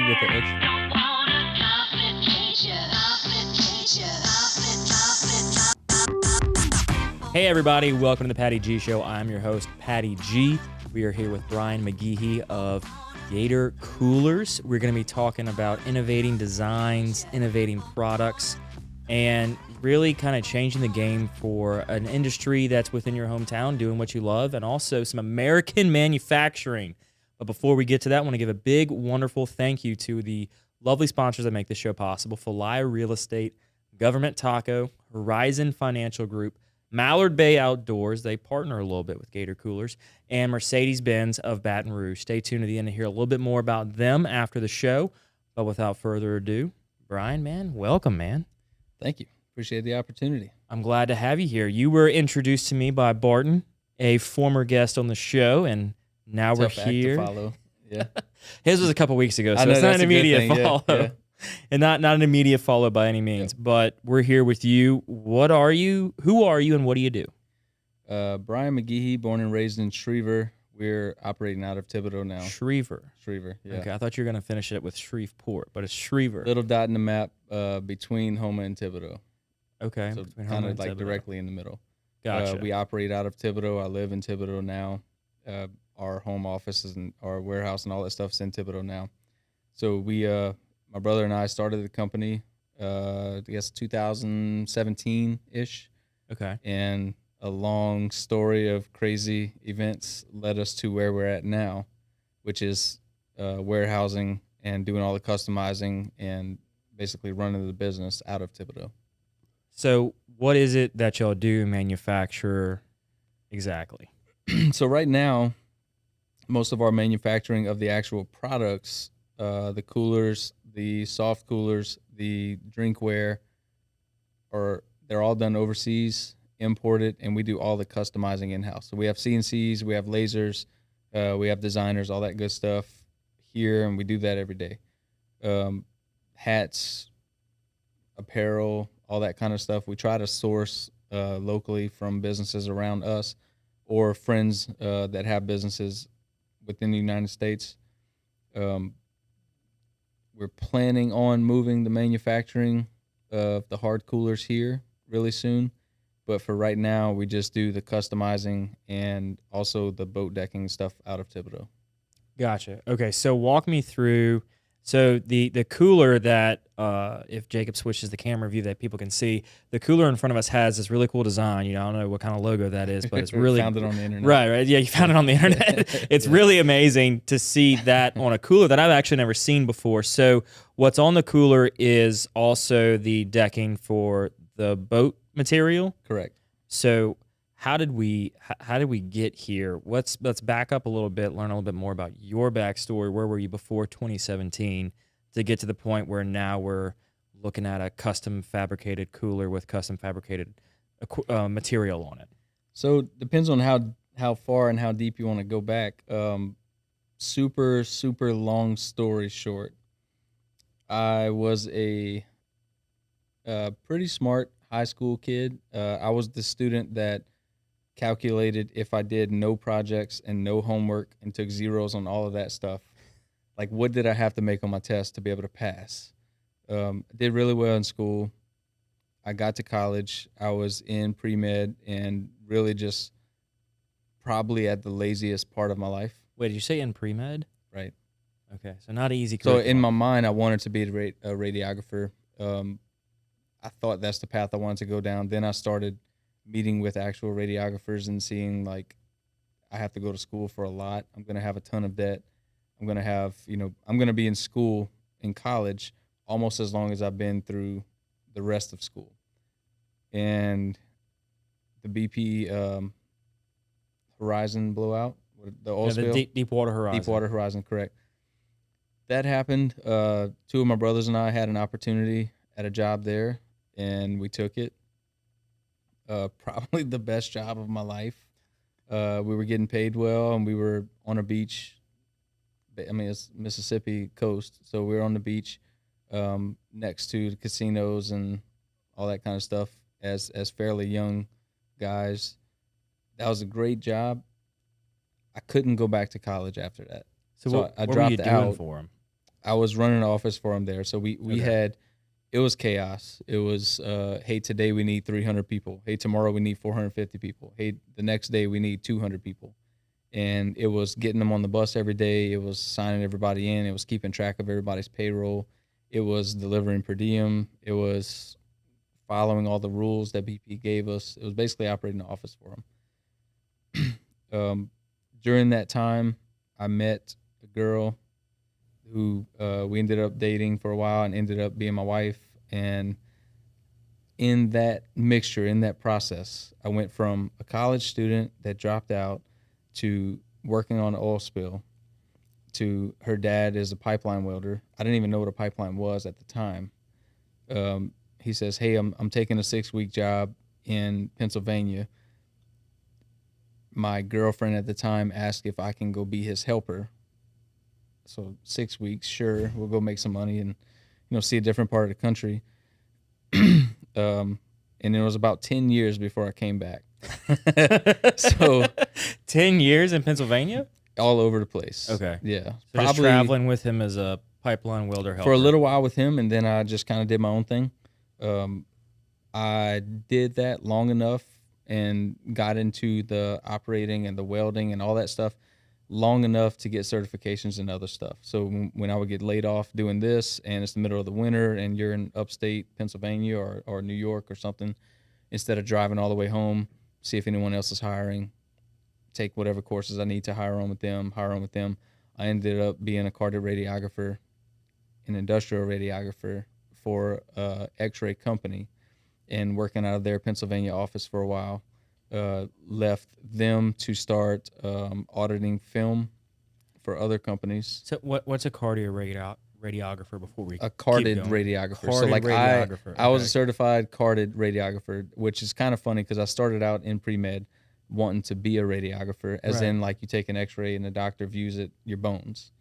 with the extra. Hey everybody, welcome to the Patty G Show. I'm your host, Patty G. We are here with Bryan McGehee of Gatr Coolers. We're going to be talking about innovating designs, innovating products, and really kind of changing the game for an industry that's within your hometown, doing what you love, and also some American manufacturing. But before we get to that, I want to give a big, wonderful thank you to the lovely sponsors that make this show possible: Falaya Real Estate, Government Taco, Horizon Financial Group, Mallard Bay Outdoors, they partner a little bit with Gatr Coolers, and Mercedes-Benz of Baton Rouge. Stay tuned to the end to hear a little bit more about them after the show. But without further ado, Bryan, man, welcome, man. Thank you. Appreciate the opportunity. I'm glad to have you here. You were introduced to me by Barton, a former guest on the show, and now Tough we're act here. to follow. Yeah. His was a couple weeks ago, so I know, it's not that's an a good immediate thing. follow. Yeah. And not an immediate follow by any means, but we're here with you. What are you? Who are you, and what do you do? Bryan McGehee, born and raised in Schriever. We're operating out of Thibodeaux now. Schriever. Yeah. Okay, I thought you were going to finish it with Shreveport, but it's Schriever. Little dot in the map between Houma and Thibodeaux. Okay. So between kind Houma of and like Thibodeaux. directly in the middle. Gotcha. We operate out of Thibodeaux. I live in Thibodeaux now. Our home offices and our warehouse and all that stuff's in Thibodeaux now. So we, my brother and I started the company, I guess 2017-ish. Okay. And a long story of crazy events led us to where we're at now, which is warehousing and doing all the customizing and basically running the business out of Thibodeaux. So what is it that y'all do, manufacture exactly? So right now, most of our manufacturing of the actual products, the coolers, the soft coolers, the drinkware, they're all done overseas, imported, and we do all the customizing in-house. So we have CNCs, we have lasers, we have designers, all that good stuff here, and we do that every day. Hats, apparel, all that kind of stuff. We try to source locally from businesses around us or friends that have businesses within the United States. We're planning on moving the manufacturing of the hard coolers here really soon. But for right now, we just do the customizing and also the boat decking stuff out of Thibodeaux. Gotcha. Okay, so walk me through. So the cooler that, if Jacob switches the camera view that people can see, the cooler in front of us has this really cool design. You know, I don't know what kind of logo that is, but it's really found it on the internet. Right. Yeah, you found it on the internet. It's really amazing to see that on a cooler that I've actually never seen before. So what's on the cooler is also the decking for the boat material. Correct. So how did we get here? Let's back up a little bit, learn a little bit more about your backstory. Where were you before 2017 to get to the point where now we're looking at a custom fabricated cooler with custom fabricated material on it? So depends on how far and how deep you want to go back. Super long story short, I was a pretty smart high school kid. I was the student that calculated if I did no projects and no homework and took zeros on all of that stuff, like what did I have to make on my test to be able to pass? Did really well in school. I got to college. I was in pre-med and really just probably at the laziest part of my life. Wait, did you say in pre-med? Right. Okay, so not easy. So in my mind, I wanted to be a radiographer. I thought that's the path I wanted to go down. Then I started meeting with actual radiographers and seeing like I have to go to school for a lot. I'm going to have a ton of debt. I'm going to have, I'm going to be in school in college almost as long as I've been through the rest of school. And the BP Horizon blowout, the oil spill. The Deepwater Horizon. Deepwater Horizon, correct. That happened. Two of my brothers and I had an opportunity at a job there, and we took it. Probably the best job of my life. We were getting paid well, and we were on a beach. I mean, it's Mississippi coast, so we were on the beach next to the casinos and all that kind of stuff as fairly young guys. That was a great job. I couldn't go back to college after that. So what I were dropped you doing out. for him? I was running an office for him there. So we Okay. had, it was chaos. It was, hey, today we need 300 people. Hey, tomorrow we need 450 people. Hey, the next day we need 200 people. And it was getting them on the bus every day. It was signing everybody in. It was keeping track of everybody's payroll. It was delivering per diem. It was following all the rules that BP gave us. It was basically operating the office for them. During that time, I met a girl who we ended up dating for a while and ended up being my wife. And in that mixture, in that process, I went from a college student that dropped out to working on an oil spill to her dad is a pipeline welder. I didn't even know what a pipeline was at the time. He says, hey, I'm taking a 6-week job in Pennsylvania. My girlfriend at the time asked if I can go be his helper. So 6 weeks, sure, we'll go make some money and, see a different part of the country. And it was about 10 years before I came back. So 10 years in Pennsylvania? all over the place. Okay. Yeah. So just traveling with him as a pipeline welder helper. For a little while with him, and then I just kind of did my own thing. I did that long enough and got into the operating and the welding and all that stuff long enough to get certifications and other stuff. So when I would get laid off doing this and it's the middle of the winter and you're in upstate Pennsylvania or New York or something, instead of driving all the way home, see if anyone else is hiring, take whatever courses I need to hire on with them. I ended up being a cardiac radiographer, an industrial radiographer for a X-ray company and working out of their Pennsylvania office for a while. Left them to start auditing film for other companies. So what's a cardio radiographer before we A carded radiographer. So like I was a certified carded radiographer, which is kind of funny because I started out in pre-med wanting to be a radiographer, as in like you take an X-ray and the doctor views it, your bones,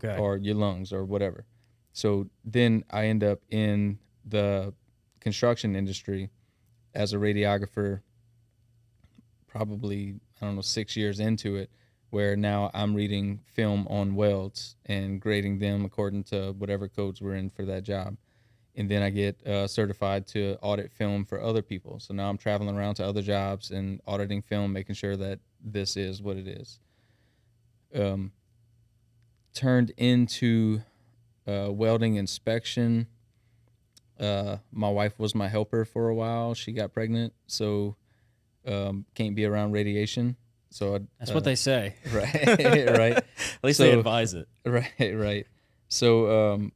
or your lungs or whatever. So then I end up in the construction industry as a radiographer, probably, 6 years into it, where now I'm reading film on welds and grading them according to whatever codes we're in for that job. And then I get certified to audit film for other people. So now I'm traveling around to other jobs and auditing film, making sure that this is what it is. Turned into welding inspection. My wife was my helper for a while. She got pregnant, so can't be around radiation. So that's what they say, right? Right. At least they advise it. Right. So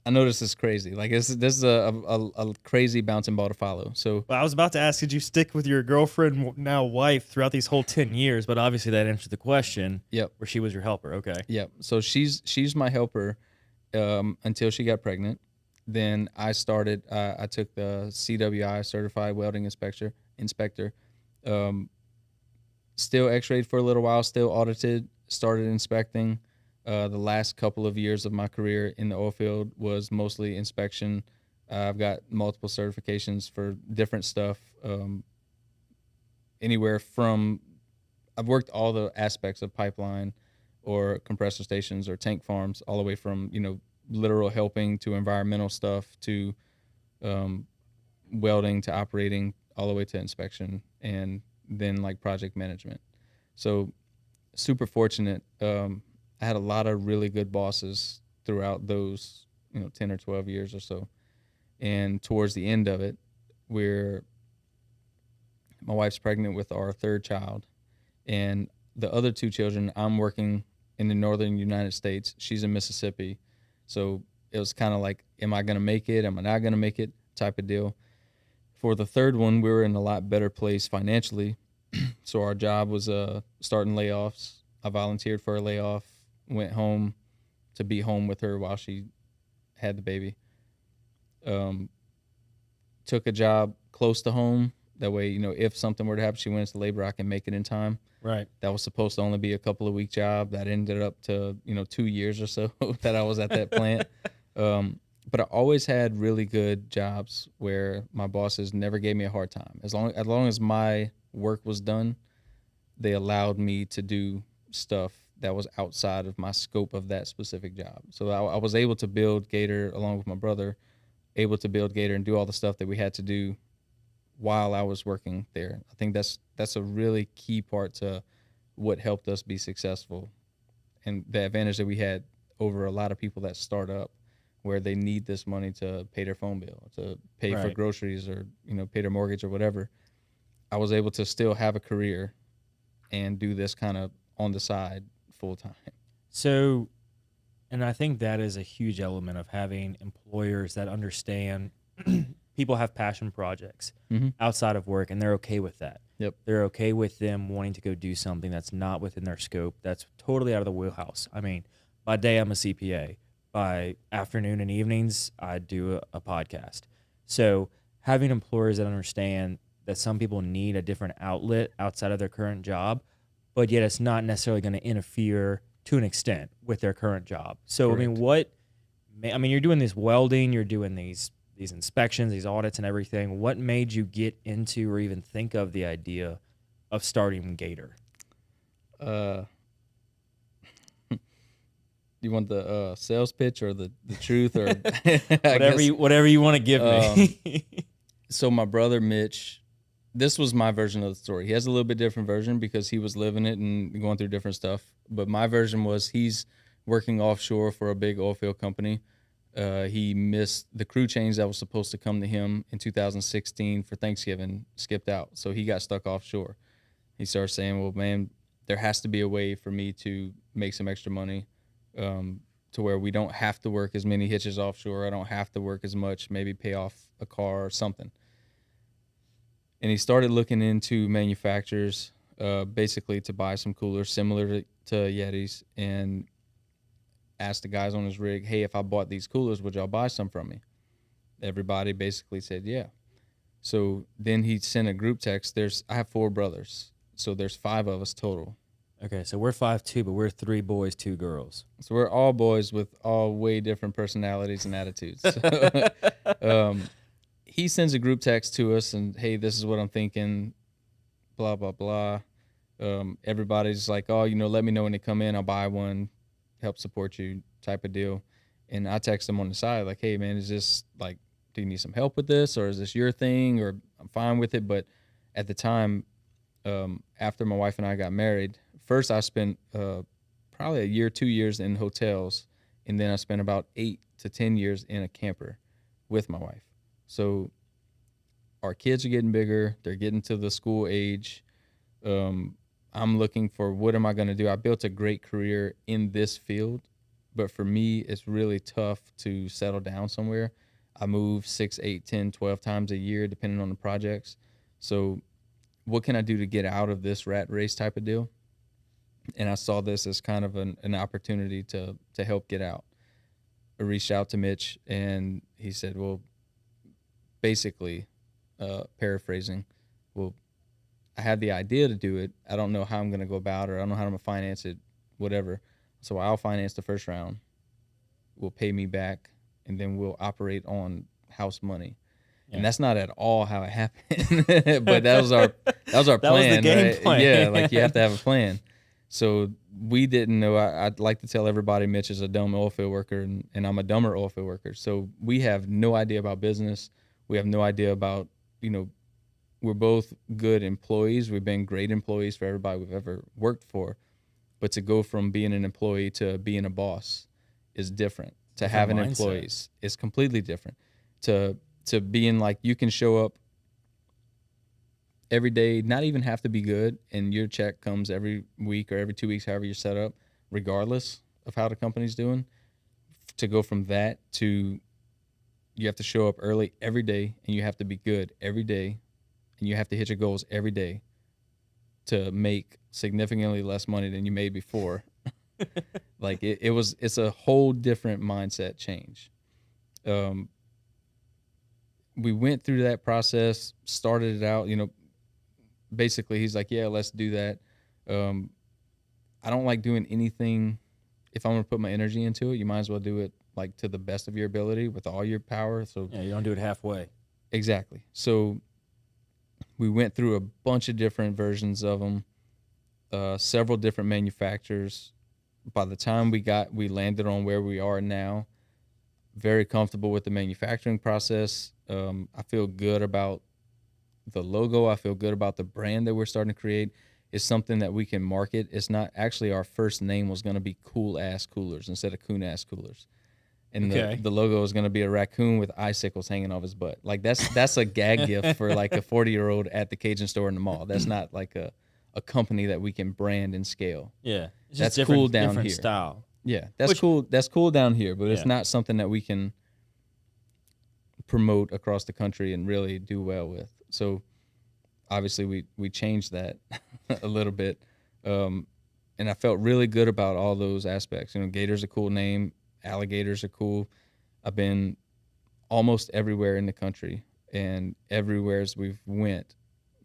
I know this is crazy. Like this is a crazy bouncing ball to follow. So well, I was about to ask, did you stick with your girlfriend, now wife, throughout these whole 10 years? But obviously that answered the question. Yep. Where she was your helper. Okay. Yep. So she's my helper until she got pregnant. Then I started. I took the CWI, Certified Welding Inspector. Still X-rayed for a little while. Still audited. Started inspecting. The last couple of years of my career in the oil field was mostly inspection. I've got multiple certifications for different stuff. Anywhere from, I've worked all the aspects of pipeline or compressor stations or tank farms, all the way from, literal helping to environmental stuff to welding to operating, all the way to inspection, and then like project management. So super fortunate. I had a lot of really good bosses throughout those, 10 or 12 years or so. And towards the end of it, my wife's pregnant with our third child, and the other two children, I'm working in the northern United States. She's in Mississippi. So it was kind of like, am I going to make it? Am I not going to make it? Type of deal. For the third one, we were in a lot better place financially. So our job was starting layoffs. I volunteered for a layoff, went home to be home with her while she had the baby. Took a job close to home. That way, if something were to happen, she went into labor, I can make it in time. Right. That was supposed to only be a couple of week job. That ended up to, 2 years or so that I was at that plant. But I always had really good jobs where my bosses never gave me a hard time. As long as my work was done, they allowed me to do stuff that was outside of my scope of that specific job. So I was able to build Gatr along with my brother, able to build Gatr and do all the stuff that we had to do while I was working there. I think that's a really key part to what helped us be successful, and the advantage that we had over a lot of people that start up, where they need this money to pay their phone bill, to pay for Right. groceries, or pay their mortgage or whatever. I was able to still have a career and do this kind of on the side full time. So, and I think that is a huge element of having employers that understand people have passion projects Mm-hmm. outside of work, and they're okay with that. Yep. They're okay with them wanting to go do something that's not within their scope, that's totally out of the wheelhouse. I mean, by day, I'm a CPA. By afternoon and evenings, I do a podcast. So having employers that understand that some people need a different outlet outside of their current job, but yet it's not necessarily going to interfere to an extent with their current job. So, Correct. I mean, you're doing this welding, you're doing these inspections, these audits and everything. What made you get into or even think of the idea of starting Gatr? You want the sales pitch or the truth, or Whatever you want to give me. So my brother Mitch, this was my version of the story. He has a little bit different version because he was living it and going through different stuff. But my version was he's working offshore for a big oil field company. He missed the crew change that was supposed to come to him in 2016 for Thanksgiving, skipped out. So he got stuck offshore. He started saying, well, man, there has to be a way for me to make some extra money, to where we don't have to work as many hitches offshore. I don't have to work as much, maybe pay off a car or something. And he started looking into manufacturers, basically to buy some coolers similar to Yetis, and asked the guys on his rig, hey, if I bought these coolers, would y'all buy some from me? Everybody basically said, yeah. So then he sent a group text. I have 4 brothers, so there's 5 of us total. Okay, so we're 5'2", but we're 3 boys, 2 girls. So we're all boys with all way different personalities and attitudes. He sends a group text to us and, hey, this is what I'm thinking, blah, blah, blah. Everybody's like, oh, let me know when they come in. I'll buy one, help support you type of deal. And I text him on the side like, hey, man, is this like, do you need some help with this, or is this your thing, or I'm fine with it? But at the time, after my wife and I got married, first I spent probably a year, 2 years in hotels, and then I spent about 8 to 10 years in a camper with my wife. So our kids are getting bigger. They're getting to the school age. I'm looking for, what am I going to do? I built a great career in this field, but for me, it's really tough to settle down somewhere. I move 6, 8, 10, 12 times a year, depending on the projects. So what can I do to get out of this rat race type of deal? And I saw this as kind of an opportunity to help get out. I reached out to Mitch, and he said, well, basically, paraphrasing, well, I had the idea to do it. I don't know how I'm going to go about it. I don't know how I'm going to finance it, whatever. So I'll finance the first round. We'll pay me back, and then we'll operate on house money. Yeah. And that's not at all how it happened. But that was our plan. That was the game right? plan. Yeah, like you have to have a plan. So we didn't know. I'd like to tell everybody Mitch is a dumb oil field worker, and I'm a dumber oil field worker. So we have no idea about business. We have no idea about, we're both good employees. We've been great employees for everybody we've ever worked for. But to go from being an employee to being a boss is different. To having employees is completely different. To being like, you can show up every day, not even have to be good, and your check comes every week or every 2 weeks, however you're set up, regardless of how the company's doing. To go from that to, you have to show up early every day, and you have to be good every day, and you have to hit your goals every day to make significantly less money than you made before. Like it's a whole different mindset change. We went through that process, started it out, basically he's like, yeah, let's do that. I don't like doing anything. If I'm going to put my energy into it, you might as well do it like to the best of your ability with all your power. So yeah, you don't do it halfway. Exactly. So we went through a bunch of different versions of them, several different manufacturers. by the time we landed on where we are now, very comfortable with the manufacturing process. I feel good about the logo. I feel good about the brand that we're starting to create. It's something that we can market. It's not actually, our first name was going to be Cool Ass Coolers instead of Coon Ass Coolers. And the logo is going to be a raccoon with icicles hanging off his butt. Like that's a gag gift for like a 40-year-old at the Cajun store in the mall. That's not like a company that we can brand and scale. Yeah. It's That's just cool down different here. style. Yeah, that's cool. That's cool down here, but it's Yeah. not something that we can promote across the country and really do well with. So obviously we changed that a little bit, and I felt really good about all those aspects. You know, Gator's a cool name. Alligators are cool. I've been almost everywhere in the country, and everywhere as we've went,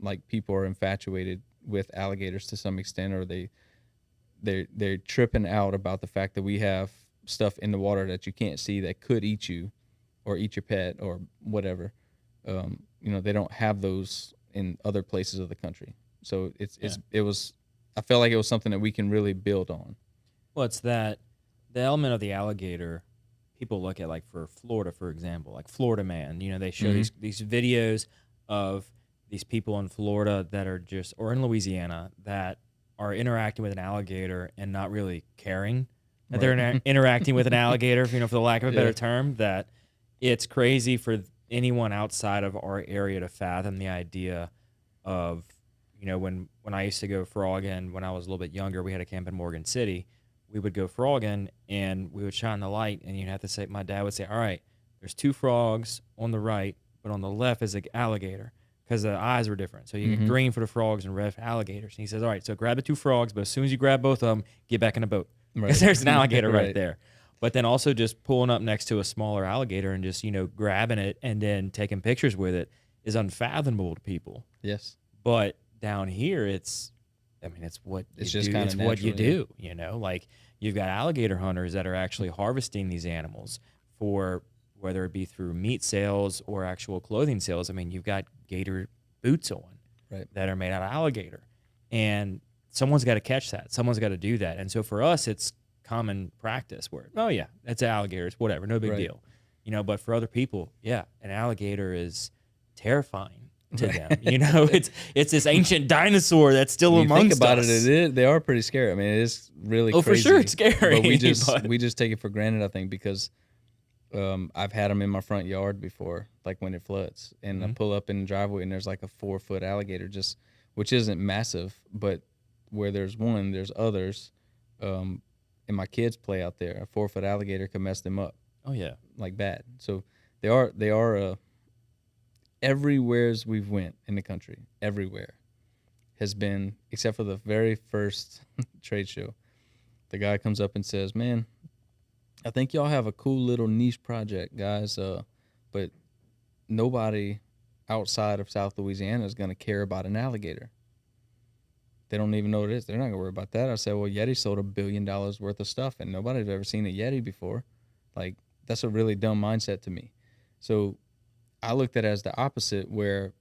like, people are infatuated with alligators to some extent, or they're tripping out about the fact that we have stuff in the water that you can't see that could eat you or eat your pet or whatever. You know, they don't have those in other places of the country. So it was, I felt like it was something that we can really build on. Well, it's that the element of the alligator people look at, like for Florida, for example, like Florida Man. You know, they show these videos of these people in Florida that are just, or in Louisiana, that are interacting with an alligator and not really caring that they're interacting with an alligator, you know, for the lack of a better term. That it's crazy for anyone outside of our area to fathom the idea of, you know, when I used to go frogging when I was a little bit younger, we had a camp in Morgan City. We would go frogging and we would shine the light, and you'd have to say, my dad would say, all right, there's 2 frogs on the right, but on the left is an alligator, because the eyes were different. So you get green for the frogs and red for alligators. And he says, all right, so grab the 2 frogs, but as soon as you grab both of them, get back in the boat, because there's an alligator right there. But then also just pulling up next to a smaller alligator and just, you know, grabbing it and then taking pictures with it is unfathomable to people. Yes. But down here, it's what it's you just do. kind It's of what you natural, do. You know, like you've got alligator hunters that are actually harvesting these animals for, whether it be through meat sales or actual clothing sales. I mean, you've got gator boots on that are made out of alligator, and someone's got to catch that. Someone's got to do that. And so for us, it's common practice where, oh yeah, that's alligators, whatever, no big deal. You know, but for other people, yeah, an alligator is terrifying to them. You know, it's this ancient dinosaur that's still amongst think about us. They are pretty scary. I mean, it is really crazy. For sure it's scary. But we just take it for granted, I think, because I've had them in my front yard before, like when it floods, and I pull up in the driveway and there's like a 4-foot alligator, just, which isn't massive, but where there's one, there's others. And my kids play out there. A 4-foot alligator could mess them up. Oh yeah, like bad. So they are everywheres we've went in the country, everywhere has been, except for the very first trade show. The guy comes up and says, man, I think y'all have a cool little niche project, guys, but nobody outside of South Louisiana is going to care about an alligator. They don't even know what it is. They're not going to worry about that. I said, well, Yeti sold $1 billion worth of stuff, and nobody's ever seen a Yeti before. Like, that's a really dumb mindset to me. So I looked at it as the opposite, where,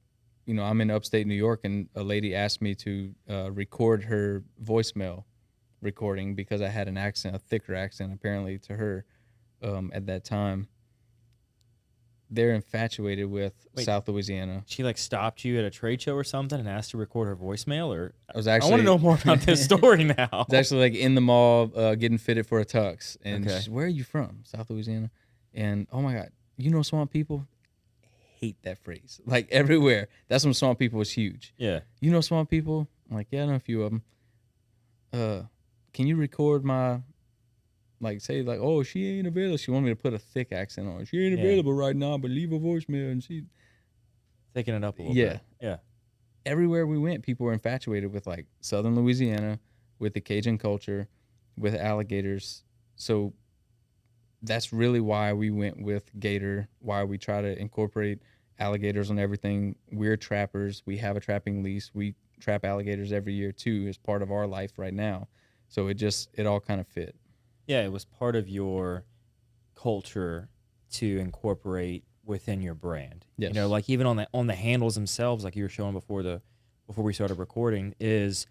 you know, I'm in upstate New York, and a lady asked me to record her voicemail recording because I had an accent, a thicker accent, apparently, to her at that time. They're infatuated with South Louisiana. She like stopped you at a trade show or something and asked to record her voicemail, or I want to know more about this story now. It's actually like in the mall, getting fitted for a tux, and she's, where are you from? South Louisiana. And oh my God, you know swamp people? Hate that phrase. Like everywhere. That's when swamp people was huge. Yeah. You know swamp people? I'm like, yeah, I know a few of them. Can you record my, like, say like, oh, she ain't available. She wanted me to put a thick accent on. She ain't available right now, but leave a voicemail. And she taking it up a little bit. Yeah. Everywhere we went, people were infatuated with like Southern Louisiana, with the Cajun culture, with alligators. So that's really why we went with Gatr, why we try to incorporate alligators on everything. We're trappers. We have a trapping lease. We trap alligators every year too, as part of our life right now. So it all kind of fit. Yeah, it was part of your culture to incorporate within your brand. Yes. You know, like even on the handles themselves, like you were showing before we started recording, is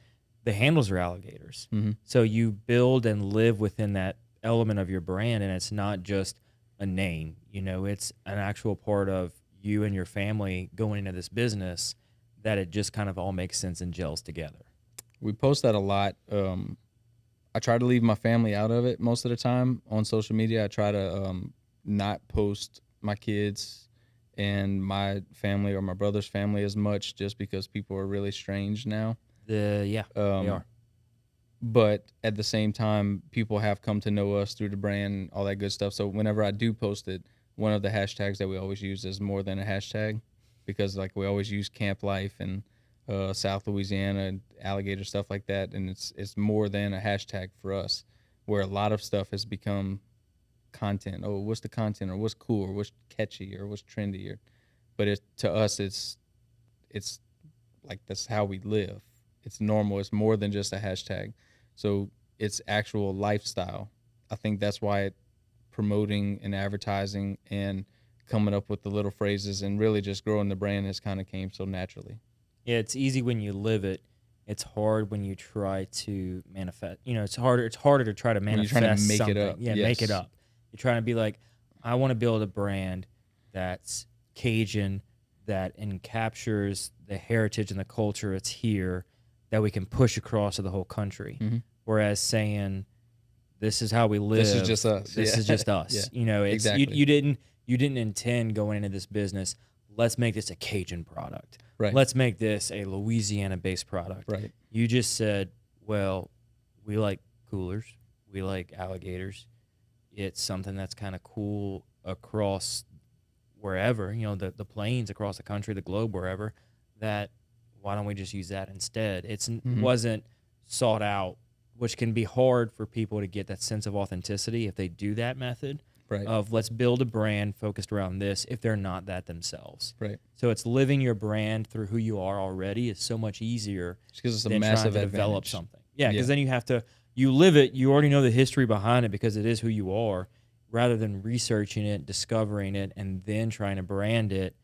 the handles are alligators. Mm-hmm. So you build and live within that element of your brand, and it's not just a name. It's an actual part of you and your family going into this business, that it just kind of all makes sense and gels together. We post that a lot. I try to leave my family out of it most of the time on social media. I try to not post my kids and my family or my brother's family as much, just because people are really strange now. They are. But at the same time, people have come to know us through the brand, all that good stuff. So whenever I do post it, one of the hashtags that we always use is more than a hashtag, because like we always use camp life and South Louisiana, alligator, stuff like that, and it's more than a hashtag for us, where a lot of stuff has become content. Oh, what's the content, or what's cool, or what's catchy, or what's trendy, but to us it's like that's how we live. It's normal. It's more than just a hashtag. So it's actual lifestyle. I think that's why promoting and advertising and coming up with the little phrases and really just growing the brand has kind of came so naturally. Yeah, it's easy when you live it. It's hard when you try to manifest. It's harder. It's harder to try to manifest when you're trying to make something. it up. Yeah, Yes. make it up. You're trying to be like, I want to build a brand that's Cajun, that captures the heritage and the culture it's here, that we can push across to the whole country. Mm-hmm. Whereas saying, this is how we live. This is just us. This is just us. Yeah. It's Exactly. you didn't intend going into this business, let's make this a Cajun product. Right. Let's make this a Louisiana-based product. Right. You just said, well, we like coolers. We like alligators. It's something that's kind of cool across wherever, the plains, across the country, the globe, wherever, that why don't we just use that instead? It wasn't sought out, which can be hard for people to get that sense of authenticity if they do that method. Right. Of let's build a brand focused around this if they're not that themselves. Right. So it's living your brand through who you are already is so much easier Because it's a than massive trying to develop advantage. something. Yeah, because then you live it, you already know the history behind it because it is who you are, rather than researching it, discovering it, and then trying to brand it.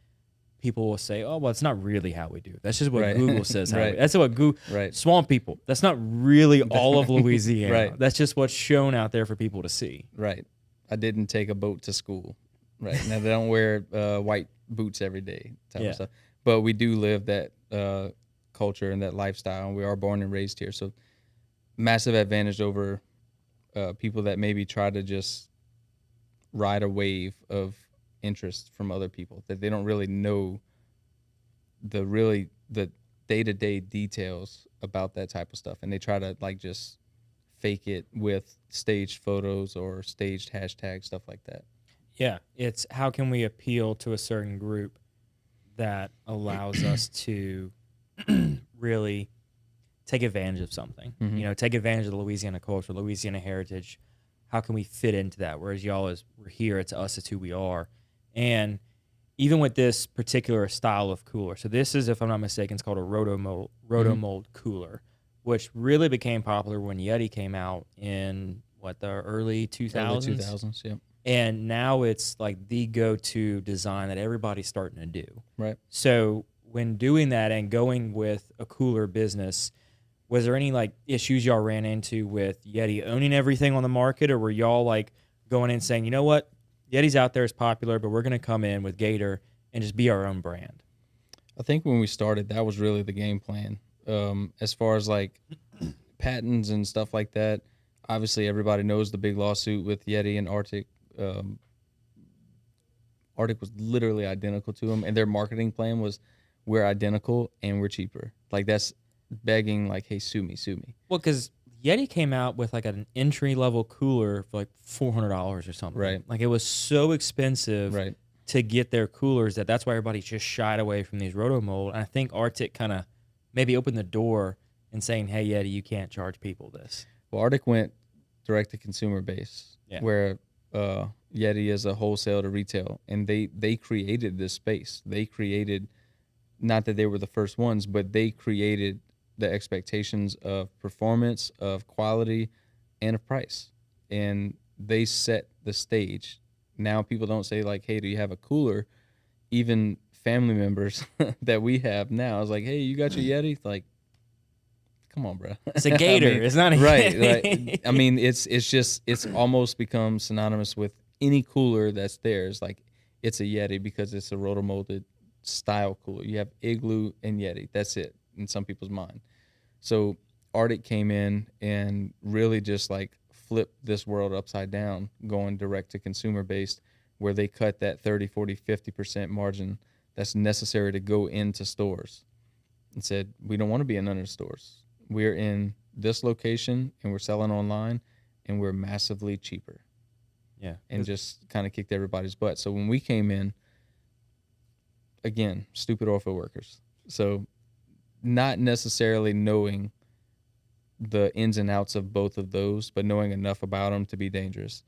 People will say, oh, well, it's not really how we do it. That's just what Right. Google says. Right. That's what Google, Right. Swamp people. That's not really all of Louisiana. Right. That's just what's shown out there for people to see. Right. I didn't take a boat to school. Right. Now they don't wear white boots every day type of stuff. But we do live that culture and that lifestyle, and we are born and raised here. So massive advantage over people that maybe try to just ride a wave of interest from other people, that they don't really know the day-to-day details about that type of stuff, and they try to like just fake it with staged photos or staged hashtags, stuff like that. Yeah, it's how can we appeal to a certain group that allows us to really take advantage of something. Mm-hmm. Take advantage of the Louisiana culture, Louisiana heritage. How can we fit into that? Whereas y'all, we're here, it's us, it's who we are. And even with this particular style of cooler, so this is, if I'm not mistaken, it's called a roto-mold cooler, which really became popular when Yeti came out in the early 2000s. Early 2000s, yeah. And now it's like the go-to design that everybody's starting to do. Right. So when doing that and going with a cooler business, was there any like issues y'all ran into with Yeti owning everything on the market, or were y'all like going in saying, you know what, Yeti's out there is popular, but we're going to come in with Gatr and just be our own brand? I think when we started, that was really the game plan. As far as like patents and stuff like that, obviously everybody knows the big lawsuit with Yeti and Arctic. Arctic was literally identical to them, and their marketing plan was, we're identical and we're cheaper. Like that's begging, like, hey, sue me. Well, because Yeti came out with like an entry-level cooler for like $400 or something. Right. Like it was so expensive Right. to get their coolers that's why everybody just shied away from these roto-mold. And I think Arctic kind of maybe opened the door and saying, hey, Yeti, you can't charge people this. Well, Arctic went direct to consumer base, where Yeti is a wholesale to retail, and they created this space. They created, not that they were the first ones, but they created the expectations of performance, of quality, and of price. And they set the stage. Now people don't say like, hey, do you have a cooler? Even family members that we have now is like, hey, you got your Yeti? Like, come on, bro. It's a gator. It's not a right. I mean, it's almost become synonymous with any cooler that's there. It's like it's a Yeti because it's a rotomolded style cooler. You have Igloo and Yeti. That's it in some people's mind. So Arctic came in and really just like flipped this world upside down, going direct to consumer based, where they cut that 30, 40, 50% margin that's necessary to go into stores and said, we don't want to be in none of the stores. We're in this location and we're selling online and we're massively cheaper. Yeah. And just kind of kicked everybody's butt. So when we came in, again, stupid oilfield workers. So not necessarily knowing the ins and outs of both of those, but knowing enough about them to be dangerous.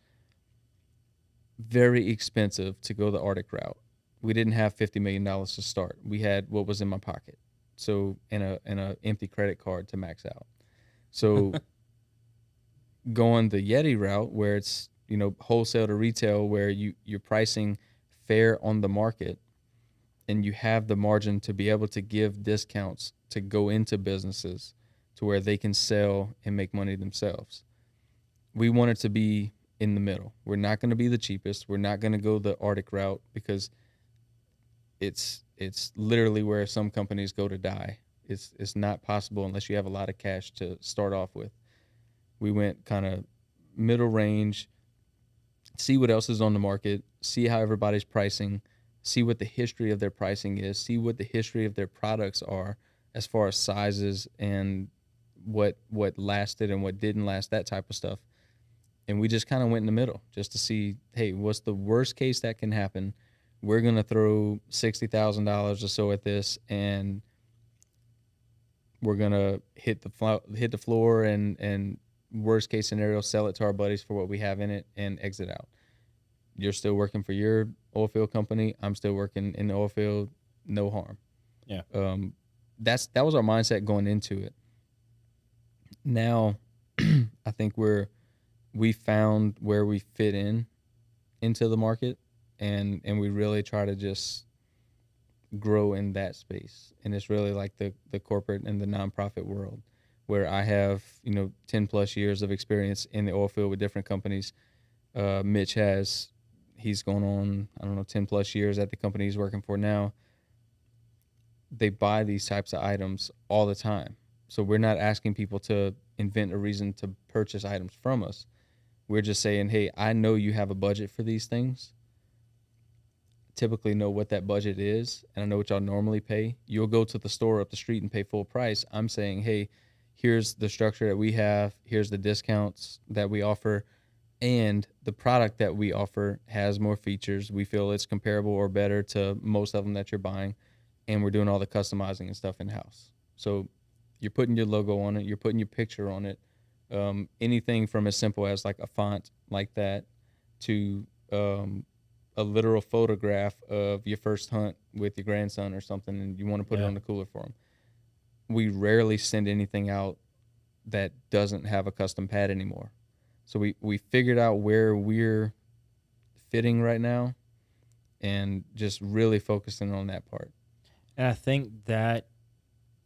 Very expensive to go the Arctic route. We didn't have $50 million to start. We had what was in my pocket. So in a empty credit card to max out. So going the Yeti route where it's, wholesale to retail, where you're pricing fair on the market and you have the margin to be able to give discounts to go into businesses to where they can sell and make money themselves. We want it to be in the middle. We're not going to be the cheapest. We're not going to go the Arctic route because it's literally where some companies go to die. It's not possible unless you have a lot of cash to start off with. We went kind of middle range, see what else is on the market, see how everybody's pricing, see what the history of their pricing is, see what the history of their products are as far as sizes and what lasted and what didn't last, that type of stuff. And we just kind of went in the middle just to see, hey, what's the worst case that can happen? We're going to throw $60,000 or so at this, and we're going to hit the floor and worst case scenario, sell it to our buddies for what we have in it and exit out. You're still working for your oil field company. I'm still working in the oil field. No harm. Yeah. That was our mindset going into it. Now, I think we found where we fit into the market, and we really try to just grow in that space. And it's really like the corporate and the nonprofit world, where I have 10 plus years of experience in the oil field with different companies. Mitch he's going on 10 plus years at the company he's working for now. They buy these types of items all the time. So we're not asking people to invent a reason to purchase items from us. We're just saying, hey, I know you have a budget for these things. Typically know what that budget is, and I know what y'all normally pay. You'll go to the store up the street and pay full price. I'm saying, hey, here's the structure that we have. Here's the discounts that we offer. And the product that we offer has more features. We feel it's comparable or better to most of them that you're buying. And we're doing all the customizing and stuff in-house. So you're putting your logo on it. You're putting your picture on it. Anything from as simple as like a font like that to a literal photograph of your first hunt with your grandson or something, and you want to put it on the cooler for him. We rarely send anything out that doesn't have a custom pad anymore. So we figured out where we're fitting right now and just really focusing on that part. And I think that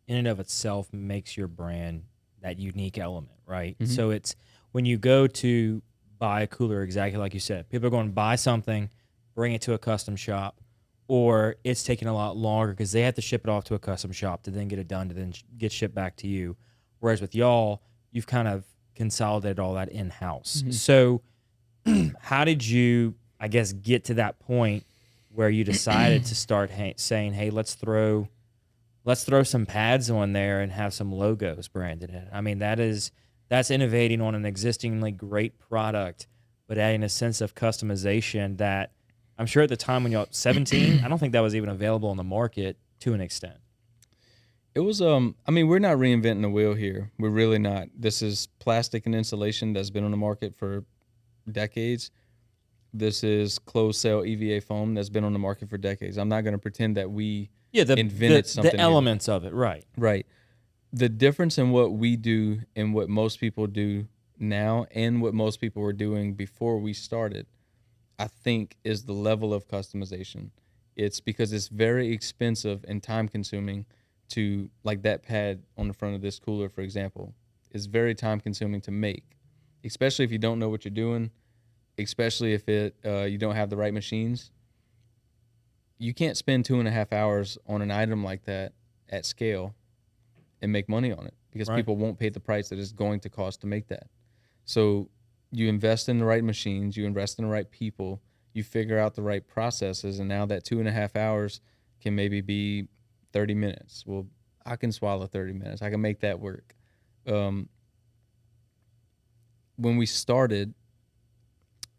in and of itself makes your brand that unique element, right? Mm-hmm. So it's when you go to buy a cooler, exactly like you said, people are going to buy something, bring it to a custom shop, or it's taking a lot longer because they have to ship it off to a custom shop to then get it done to then get shipped back to you. Whereas with y'all, you've kind of consolidated all that in-house. Mm-hmm. So how did you, I guess, get to that point where you decided to start saying, hey, let's throw some pads on there and have some logos branded in it? I mean, that's innovating on an existingly great product, but adding a sense of customization that I'm sure at the time when you're 17, I don't think that was even available on the market to an extent. It was, we're not reinventing the wheel here. We're really not. This is plastic and insulation that's been on the market for decades. This is closed cell EVA foam that's been on the market for decades. I'm not going to pretend that we invented something. The elements of it, right. Right. The difference in what we do and what most people do now and what most people were doing before we started, I think, is the level of customization. It's because it's very expensive and time consuming to, like that pad on the front of this cooler, for example, is very time consuming to make, especially if you don't know what you're doing, especially if you don't have the right machines. You can't spend 2.5 hours on an item like that at scale and make money on it, because Right. people won't pay the price that it's going to cost to make that. So you invest in the right machines, you invest in the right people, you figure out the right processes, and now that 2.5 hours can maybe be 30 minutes. Well, I can swallow 30 minutes. I can make that work. When we started,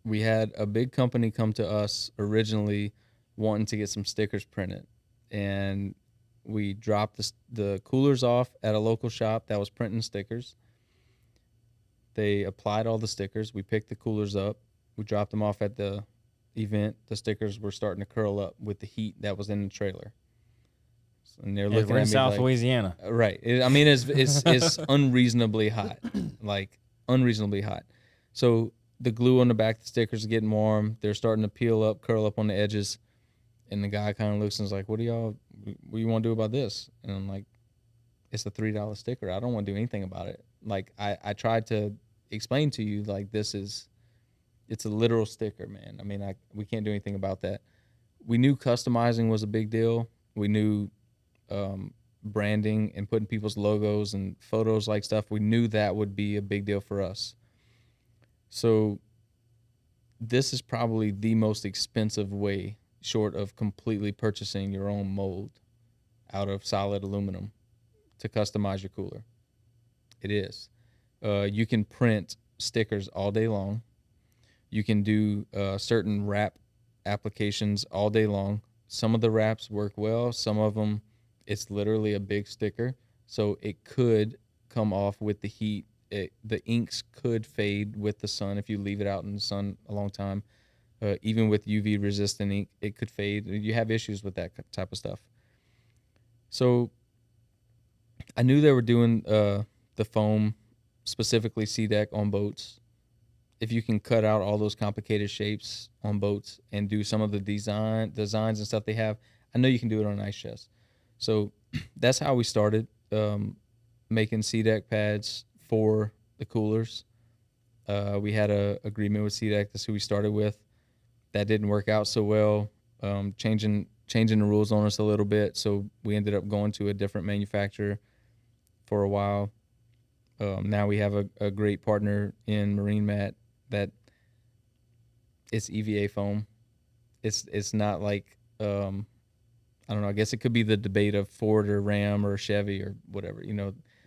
we had a big company come to us originally wanting to get some stickers printed. And we dropped the coolers off at a local shop that was printing stickers. They applied all the stickers. We picked the coolers up. We dropped them off at the event. The stickers were starting to curl up with the heat that was in the trailer. And they're looking we're in at me South like, Louisiana. right. I mean, it's unreasonably hot, like unreasonably hot. So the glue on the back of the stickers is getting warm. They're starting to peel up, curl up on the edges. And the guy kind of looks and is like, what do you want to do about this? And I'm like, it's a $3 sticker. I don't want to do anything about it. Like, I tried to explain to you, like, it's a literal sticker, man. I mean, we can't do anything about that. We knew customizing was a big deal. We knew branding and putting people's logos and photos like stuff. We knew that would be a big deal for us. So this is probably the most expensive way, short of completely purchasing your own mold out of solid aluminum, to customize your cooler. It is. You can print stickers all day long. You can do certain wrap applications all day long. Some of the wraps work well. Some of them, it's literally a big sticker. So it could come off with the heat. The inks could fade with the sun if you leave it out in the sun a long time. Even with UV resistant ink, it could fade. You have issues with that type of stuff. So I knew they were doing the foam, specifically C-deck on boats. If you can cut out all those complicated shapes on boats and do some of the designs and stuff they have, I know you can do it on an ice chest. So that's how we started making C-deck pads for the coolers. We had a agreement with C-deck. That's who we started with. That didn't work out so well. Changing the rules on us a little bit, so we ended up going to a different manufacturer for a while. Now we have a great partner in Marine Mat that it's EVA foam. It's not like I don't know. I guess it could be the debate of Ford or Ram or Chevy or whatever.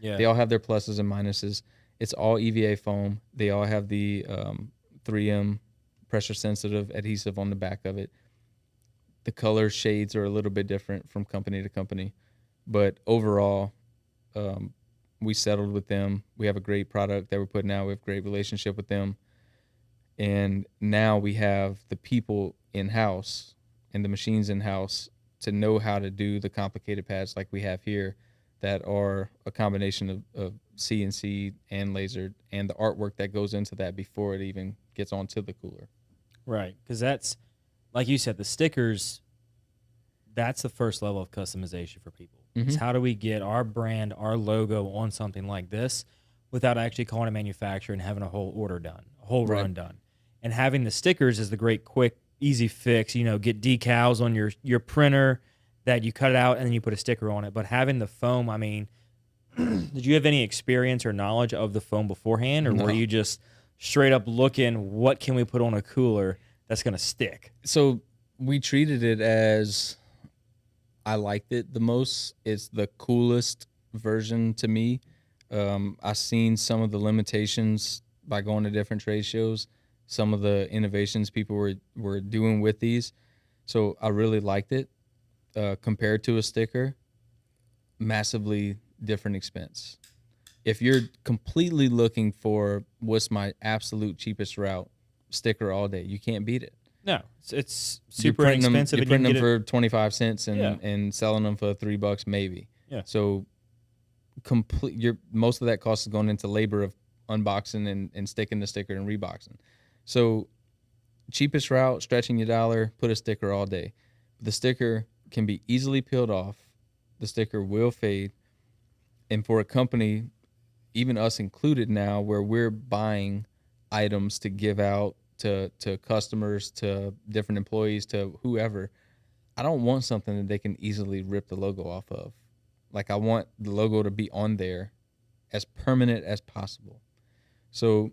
Yeah. They all have their pluses and minuses. It's all EVA foam. They all have the 3M pressure sensitive adhesive on the back of it. The color shades are a little bit different from company to company, but overall, we settled with them. We have a great product that we're putting out. We have a great relationship with them. And now we have the people in-house and the machines in-house to know how to do the complicated pads like we have here that are a combination of CNC and lasered, and the artwork that goes into that before it even gets onto the cooler. Right, because that's, like you said, the stickers, that's the first level of customization for people. Mm-hmm. Is how do we get our brand, our logo on something like this without actually calling a manufacturer and having a whole order done, a whole run done. And having the stickers is the great, quick, easy fix. Get decals on your printer that you cut it out and then you put a sticker on it. But having the foam, I mean, did you have any experience or knowledge of the foam beforehand, or were you just straight up looking, what can we put on a cooler that's going to stick? So we treated it as, I liked it the most. It's the coolest version to me. I've seen some of the limitations by going to different trade shows, some of the innovations people were doing with these. So I really liked it. Compared to a sticker, massively different expense. If you're completely looking for what's my absolute cheapest route, sticker all day, you can't beat it. No, it's super inexpensive. You're printing them for 25 cents and selling them for $3 maybe. Yeah. So most of that cost is going into labor of unboxing and sticking the sticker and reboxing. So cheapest route, stretching your dollar, put a sticker all day. The sticker can be easily peeled off the sticker will fade. And for a company, even us included now, where we're buying items to give out to customers, to different employees, to whoever, I don't want something that they can easily rip the logo off of. Like, I want the logo to be on there as permanent as possible. So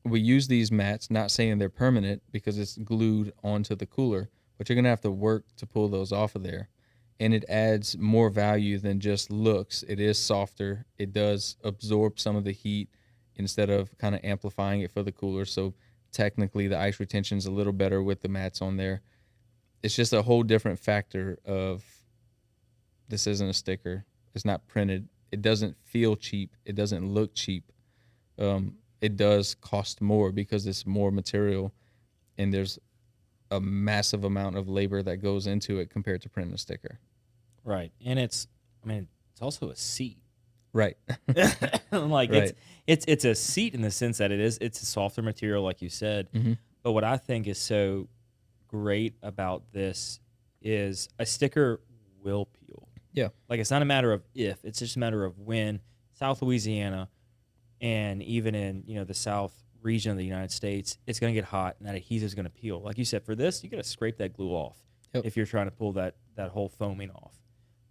we use these mats, not saying they're permanent because it's glued onto the cooler, but you're going to have to work to pull those off of there. And it adds more value than just looks. It is softer. It does absorb some of the heat instead of kind of amplifying it for the cooler. So technically the ice retention is a little better with the mats on there. It's just a whole different factor of this isn't a sticker. It's not printed. It doesn't feel cheap. It doesn't look cheap. It does cost more because it's more material, and there's a massive amount of labor that goes into it compared to printing a sticker. Right. And it's also a seat. Right. Like right. it's a seat in the sense that it's a softer material, like you said. Mm-hmm. But what I think is so great about this is a sticker will peel. Yeah. Like, it's not a matter of if, it's just a matter of when. South Louisiana and even in, the South region of the United States, it's going to get hot and that adhesive is going to peel. Like you said, for this, you got to scrape that glue off if you're trying to pull that whole foaming off.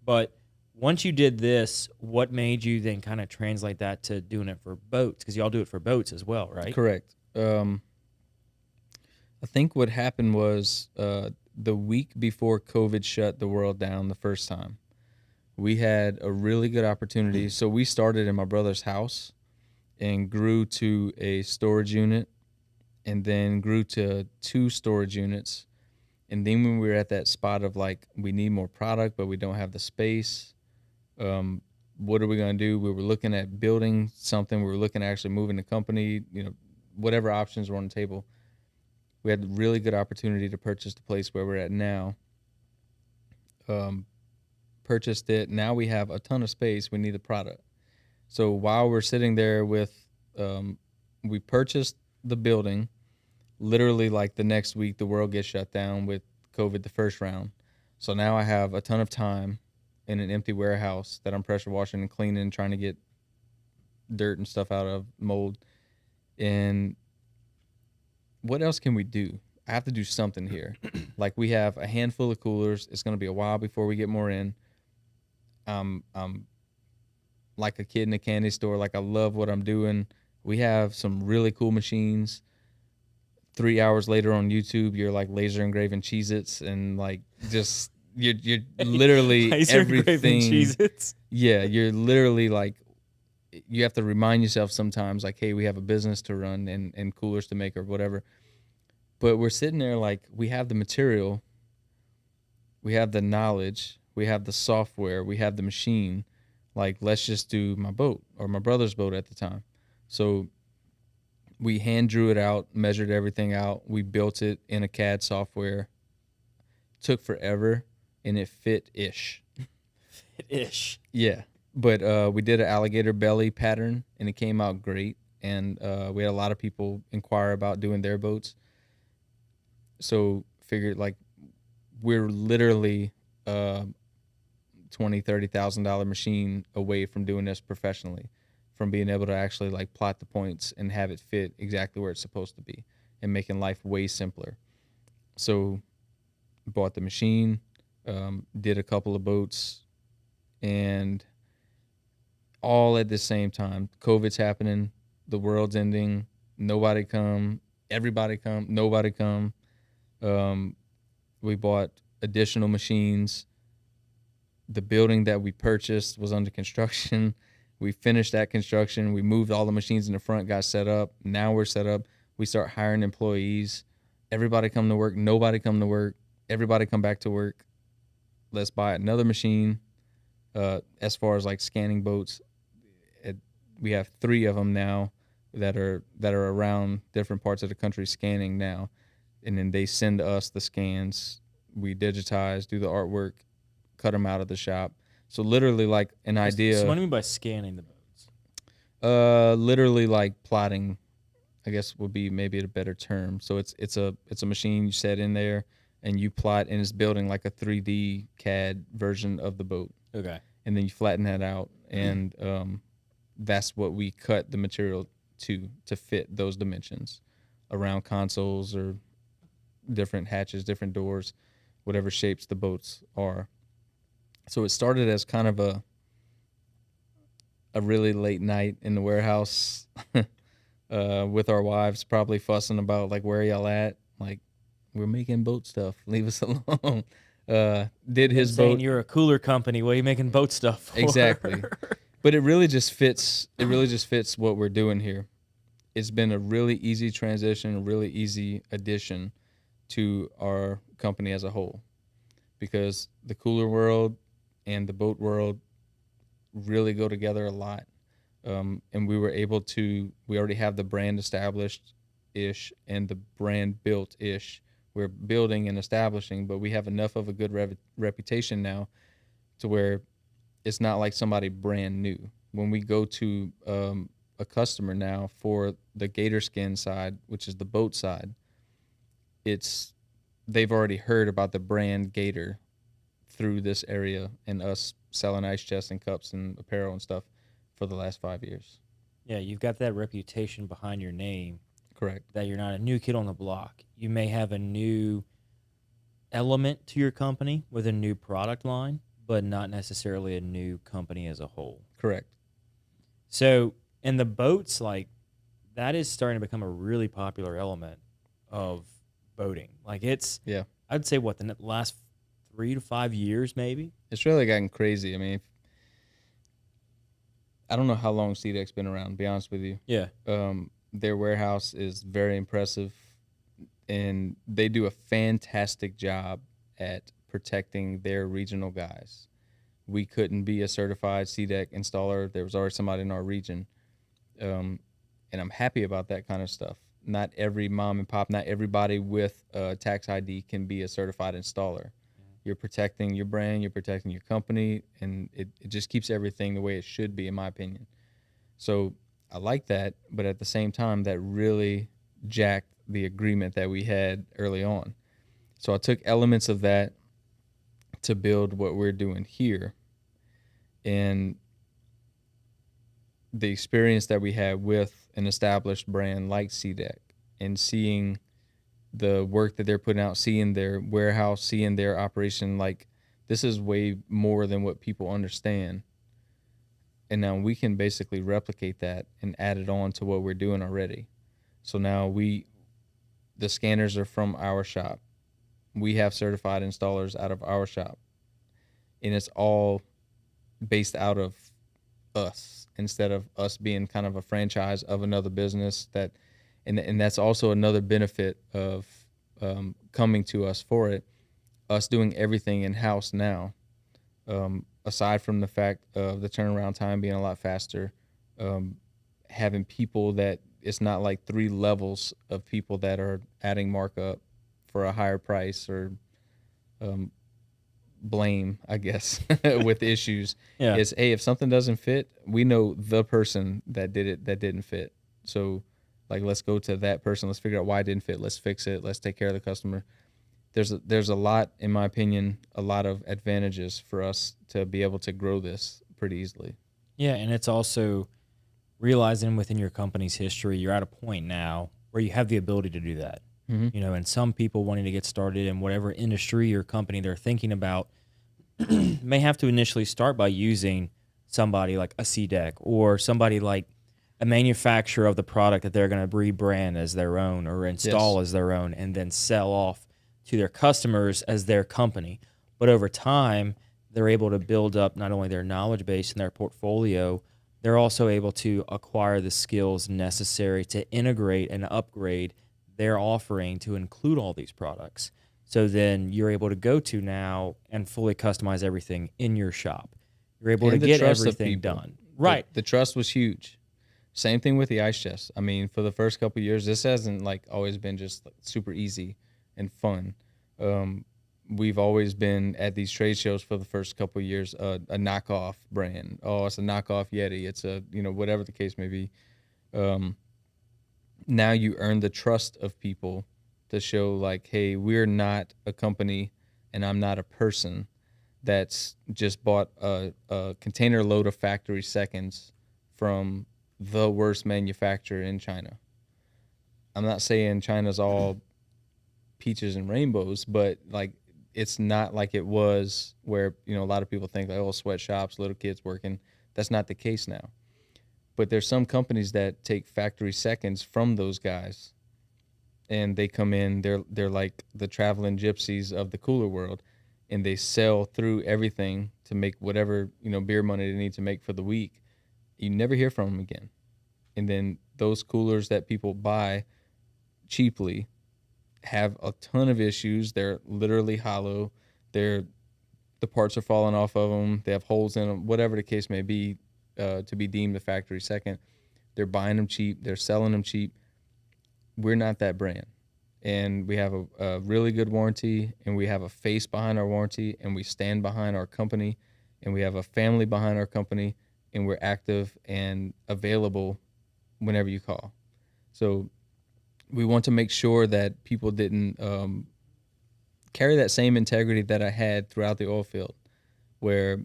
But once you did this, what made you then kind of translate that to doing it for boats? Because y'all do it for boats as well, right? Correct. I think what happened was the week before COVID shut the world down the first time, we had a really good opportunity. So we started in my brother's house and grew to a storage unit, and then grew to 2 storage units. And then when we were at that spot of like, we need more product, but we don't have the space, what are we going to do? We were looking at building something. We were looking at actually moving the company, whatever options were on the table. We had a really good opportunity to purchase the place where we're at now. Purchased it. Now we have a ton of space. We need the product. So while we're sitting there with, we purchased the building, literally like the next week, the world gets shut down with COVID, the first round. So now I have a ton of time in an empty warehouse that I'm pressure washing and cleaning, trying to get dirt and stuff out of, mold. And what else can we do? I have to do something here. Like, we have a handful of coolers. It's going to be a while before we get more in. I'm like a kid in a candy store. Like, I love what I'm doing. We have some really cool machines. 3 hours later on YouTube, you're like laser engraving Cheez-Its and like just you're literally laser everything. Cheez-Its. Yeah, you're literally like, you have to remind yourself sometimes like, hey, we have a business to run and coolers to make or whatever. But we're sitting there like, we have the material, we have the knowledge, we have the software, we have the machine. Like, let's just do my boat, or my brother's boat at the time. So we hand drew it out, measured everything out. We built it in a CAD software. Took forever, and it fit-ish. Fit-ish. Yeah. But we did an alligator belly pattern, and it came out great. And we had a lot of people inquire about doing their boats. So figured, like, we're literally $20,000-$30,000 machine away from doing this professionally, from being able to actually like plot the points and have it fit exactly where it's supposed to be, and making life way simpler. So bought the machine, did a couple of boats, and all at the same time. COVID's happening, the world's ending, nobody come, everybody come, nobody come. We bought additional machines. The building that we purchased was under construction. We finished that construction. We moved all the machines in the front, got set up. Now we're set up. We start hiring employees. Everybody come to work. Nobody come to work. Everybody come back to work. Let's buy another machine. As far as like scanning boats, we have 3 of them now that are around different parts of the country scanning now. And then they send us the scans. We digitize, do the artwork, cut them out of the shop. So literally like an idea. So what do you mean by scanning the boats? Literally like plotting, I guess would be maybe a better term. So it's a machine you set in there and you plot, and it's building like a 3D CAD version of the boat. Okay. and then you flatten that out, and that's what we cut the material to fit those dimensions around consoles or different hatches, different doors, whatever shapes the boats are. So it started as kind of a really late night in the warehouse with our wives, probably fussing about like, where y'all at? Like, we're making boat stuff. Leave us alone. Did his saying boat. you're a cooler company. What are you making boat stuff for? Exactly. But it really just fits. It really just fits what we're doing here. It's been a really easy transition, a really easy addition to our company as a whole, because the cooler world and the boat world really go together a lot. And we already have the brand established-ish and the brand built-ish. We're building and establishing, but we have enough of a good reputation now to where it's not like somebody brand new. When we go to a customer now for the gator skin side, which is the boat side, they've already heard about the brand Gatr through this area and us selling ice chests and cups and apparel and stuff for the last 5 years. Yeah, you've got that reputation behind your name. Correct. That you're not a new kid on the block. You may have a new element to your company with a new product line, but not necessarily a new company as a whole. Correct. So in the boats, like, that is starting to become a really popular element of boating. Like, I'd say the last 3 to 5 years, maybe. It's really gotten crazy. I mean, I don't know how long CDEC's been around, to be honest with you. Yeah. Their warehouse is very impressive, and they do a fantastic job at protecting their regional guys. We couldn't be a certified CDEC installer. There was already somebody in our region. And I'm happy about that kind of stuff. Not every mom and pop, not everybody with a tax ID can be a certified installer. You're protecting your brand, you're protecting your company, and it just keeps everything the way it should be, in my opinion. So I like that, but at the same time, that really jacked the agreement that we had early on. So I took elements of that to build what we're doing here. And the experience that we had with an established brand like CDEC and seeing the work that they're putting out, seeing their warehouse, seeing their operation, like, this is way more than what people understand. And now we can basically replicate that and add it on to what we're doing already. So now the scanners are from our shop. We have certified installers out of our shop. And it's all based out of us instead of us being kind of a franchise of another business. And that's also another benefit of coming to us for it. Us doing everything in-house now, aside from the fact of the turnaround time being a lot faster, having people that it's not like 3 levels of people that are adding markup for a higher price or blame, I guess, with issues. Yeah. Is, hey, if something doesn't fit, we know the person that did it that didn't fit. So, like, let's go to that person. Let's figure out why it didn't fit. Let's fix it. Let's take care of the customer. There's a lot, in my opinion, a lot of advantages for us to be able to grow this pretty easily. Yeah, and it's also realizing within your company's history, you're at a point now where you have the ability to do that. Mm-hmm. You know, and some people wanting to get started in whatever industry or company they're thinking about may have to initially start by using somebody like a CDEC or somebody like a manufacturer of the product that they're going to rebrand as their own or install as their own and then sell off to their customers as their company. But over time, they're able to build up not only their knowledge base and their portfolio, they're also able to acquire the skills necessary to integrate and upgrade their offering to include all these products. So then you're able to go to now and fully customize everything in your shop. You're able to get everything done. Right. The trust was huge. Same thing with the ice chest. I mean, for the first couple of years, this hasn't like always been just like super easy and fun. We've always been at these trade shows for the first couple of years, a knockoff brand. Oh, it's a knockoff Yeti. It's a, whatever the case may be. Now you earn the trust of people to show like, hey, we're not a company and I'm not a person that's just bought a container load of factory seconds from the worst manufacturer in China. I'm not saying China's all peaches and rainbows, but like it's not like it was where, you know, a lot of people think like, oh, sweatshops, little kids working. That's not the case now. But there's some companies that take factory seconds from those guys, and they come in, they're like the traveling gypsies of the cooler world, and they sell through everything to make whatever, you know, beer money they need to make for the week. You never hear from them again. And then those coolers that people buy cheaply have a ton of issues. They're literally hollow. The parts are falling off of them. They have holes in them, whatever the case may be, to be deemed a factory second. They're buying them cheap. They're selling them cheap. We're not that brand. And we have a really good warranty, and we have a face behind our warranty, and we stand behind our company, and we have a family behind our company, and we're active and available whenever you call. So we want to make sure that people didn't carry that same integrity that I had throughout the oil field, where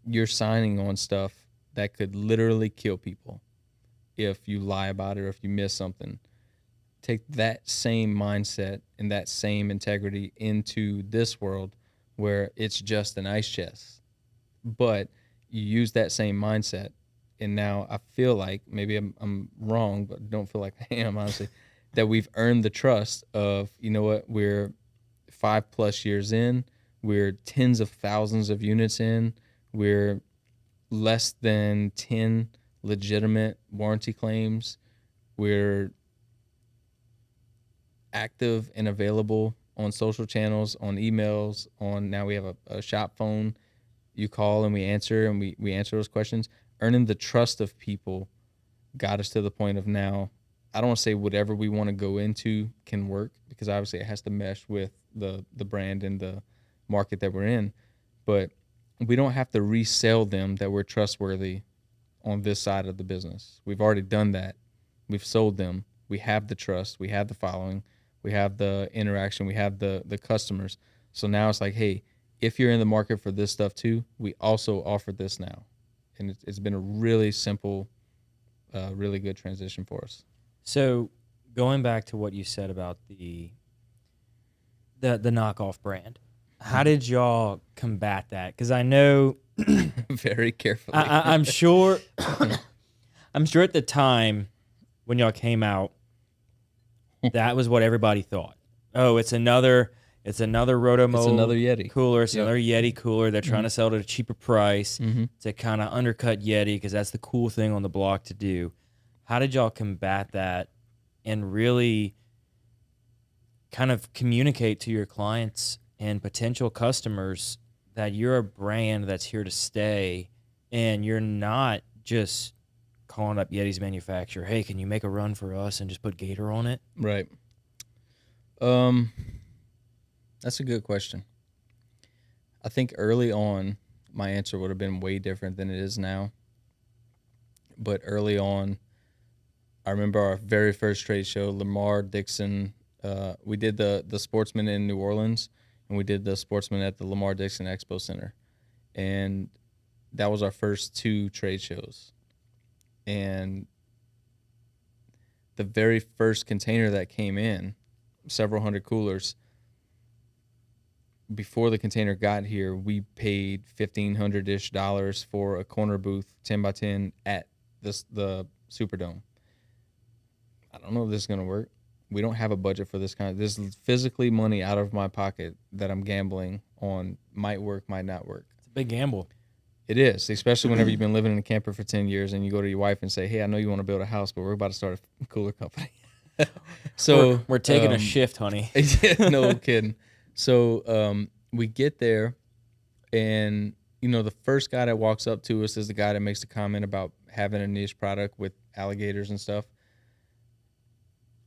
you're signing on stuff that could literally kill people if you lie about it or if you miss something. Take that same mindset and that same integrity into this world where it's just an ice chest. But you use that same mindset, and now I feel like, maybe I'm wrong, but don't feel like I am, honestly, that we've earned the trust of, you know what, we're 5+ years in, we're tens of thousands of units in, we're less than 10 legitimate warranty claims, we're active and available on social channels, on emails, on, now we have a shop phone. You call and we answer, and we answer those questions. Earning the trust of people got us to the point of now, I don't want to say whatever we want to go into can work, because obviously it has to mesh with the brand and the market that we're in, but we don't have to resell them that we're trustworthy on this side of the business. We've already done that. We've sold them. We have the trust. We have the following. We have the interaction. We have the customers. So now it's like, hey, if you're in the market for this stuff too, we also offer this now. And it's been a really simple, really good transition for us. So going back to what you said about the knockoff brand, how did y'all combat that? Because I know very carefully. I'm sure I'm sure at the time when y'all came out, that was what everybody thought. Oh, it's another Rotomode. It's another Yeti cooler. It's another Yeti cooler. They're trying to sell it at a cheaper price Mm-hmm. to kind of undercut Yeti, because that's the cool thing on the block to do. How did y'all combat that and really kind of communicate to your clients and potential customers that you're a brand that's here to stay, and you're not just calling up Yeti's manufacturer, hey, can you make a run for us and just put Gatr on it? Right. That's a good question. I think early on, my answer would have been way different than it is now. But early on, I remember our very first trade show, Lamar Dixon. We did the Sportsman in New Orleans, and we did the Sportsman at the Lamar Dixon Expo Center. And that was our first 2 trade shows. And the very first container that came in, several hundred coolers, before the container got here, we paid $1,500-ish for a corner booth, 10 by 10 at the Superdome. I don't know if this is going to work. We don't have a budget for this kind. This is physically money out of my pocket that I'm gambling on. Might work, might not work. It's a big gamble. It is, especially whenever you've been living in a camper for 10 years and you go to your wife and say, hey, I know you want to build a house, but we're about to start a cooler company. So we're taking a shift, honey. No kidding. So we get there, and you know, the first guy that walks up to us is the guy that makes the comment about having a niche product with alligators and stuff.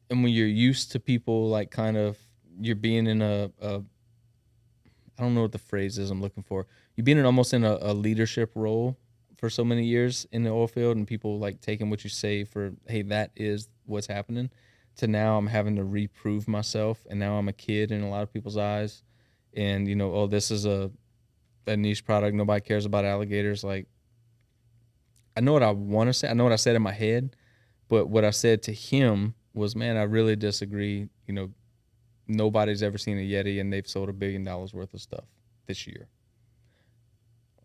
And when you're used to people, like, kind of, you're being in a I don't know what the phrase is I'm looking for. You've been almost in a leadership role for so many years in the oil field, and people like taking what you say for, hey, that is what's happening, to now I'm having to reprove myself, and now I'm a kid in a lot of people's eyes. And, you know, oh, this is a a niche product. Nobody cares about alligators. Like, I know what I want to say. I know what I said in my head, but what I said to him was, man, I really disagree. You know, nobody's ever seen a Yeti, and they've sold $1 billion worth of stuff this year.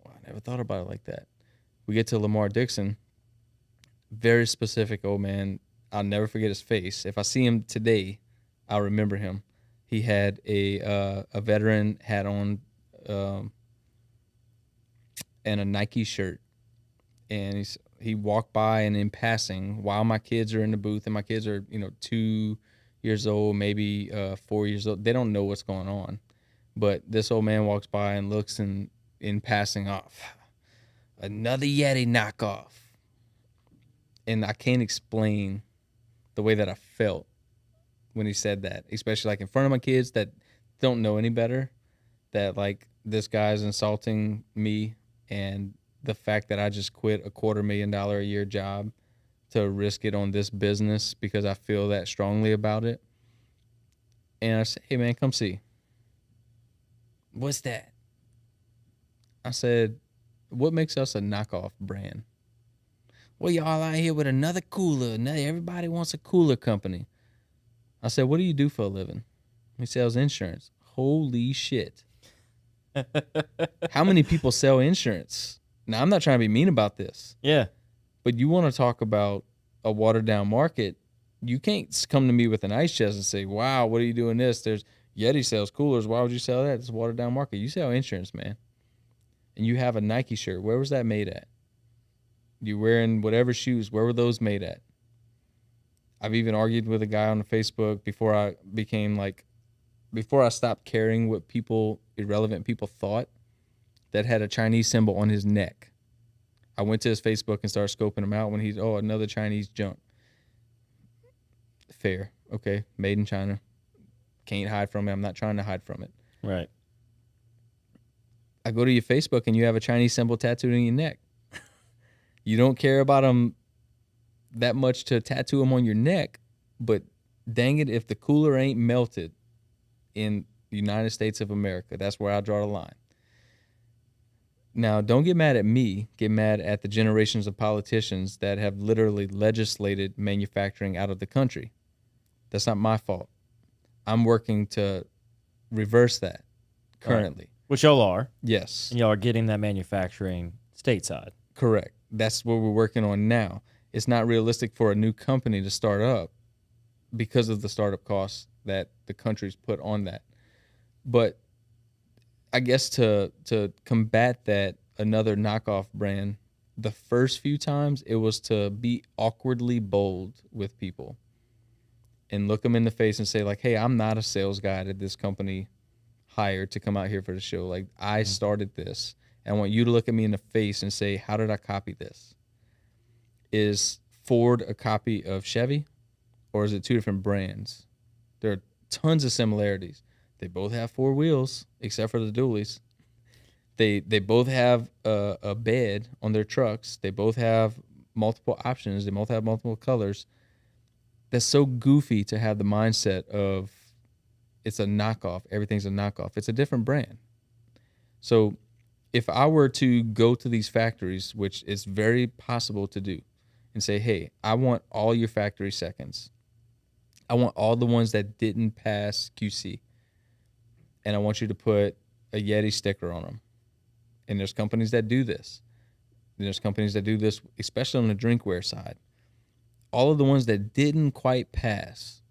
Well, I never thought about it like that. We get to Lamar Dixon, very specific old man. I'll never forget his face. If I see him today, I'll remember him. He had a veteran hat on, and a Nike shirt, and he walked by, and in passing, while my kids are in the booth, and my kids are 2 years old, maybe 4 years old, they don't know what's going on, but this old man walks by and looks, and in passing off, another Yeti knockoff, and I can't explain the way that I felt when he said that, especially like in front of my kids that don't know any better, that like this guy's insulting me, and the fact that I just quit a $250,000 a year job to risk it on this business because I feel that strongly about it. And I said, hey man, come see. What's that? I said, what makes us a knockoff brand? Well, y'all out here with another cooler. Now everybody wants a cooler company. I said, what do you do for a living? He sells insurance. Holy shit. How many people sell insurance? Now, I'm not trying to be mean about this. Yeah. But you want to talk about a watered down market, you can't come to me with an ice chest and say, wow, what are you doing this? There's Yeti sells coolers. Why would you sell that? It's a watered down market. You sell insurance, man. And you have a Nike shirt. Where was that made at? You wearing whatever shoes. Where were those made at? I've even argued with a guy on Facebook before I stopped caring what irrelevant people thought, that had a Chinese symbol on his neck. I went to his Facebook and started scoping him out when he's, another Chinese junk. Fair. Okay. Made in China. Can't hide from it. I'm not trying to hide from it. Right. I go to your Facebook and you have a Chinese symbol tattooed on your neck. You don't care about them that much to tattoo them on your neck, but dang it, if the cooler ain't melted in the United States of America, that's where I draw the line. Now, don't get mad at me. Get mad at the generations of politicians that have literally legislated manufacturing out of the country. That's not my fault. I'm working to reverse that currently. Right. Which y'all are. Yes. And y'all are getting that manufacturing stateside. Correct. That's what we're working on now. It's not realistic for a new company to start up because of the startup costs that the country's put on that. But I guess to combat that, another knockoff brand, the first few times it was to be awkwardly bold with people and look them in the face and say like, hey, I'm not a sales guy that this company hired to come out here for the show. Like, I started this, and I want you to look at me in the face and say, how did I copy this? Is Ford a copy of Chevy, or is it two different brands? There are tons of similarities. They both have 4 wheels, except for the dualies. They both have a bed on their trucks. They both have multiple options. They both have multiple colors. That's so goofy to have the mindset of it's a knockoff. Everything's a knockoff. It's a different brand. So if I were to go to these factories, which is very possible to do, and say, hey, I want all your factory seconds. I want all the ones that didn't pass QC. And I want you to put a Yeti sticker on them. And there's companies that do this. And there's companies that do this, especially on the drinkware side. All of the ones that didn't quite pass,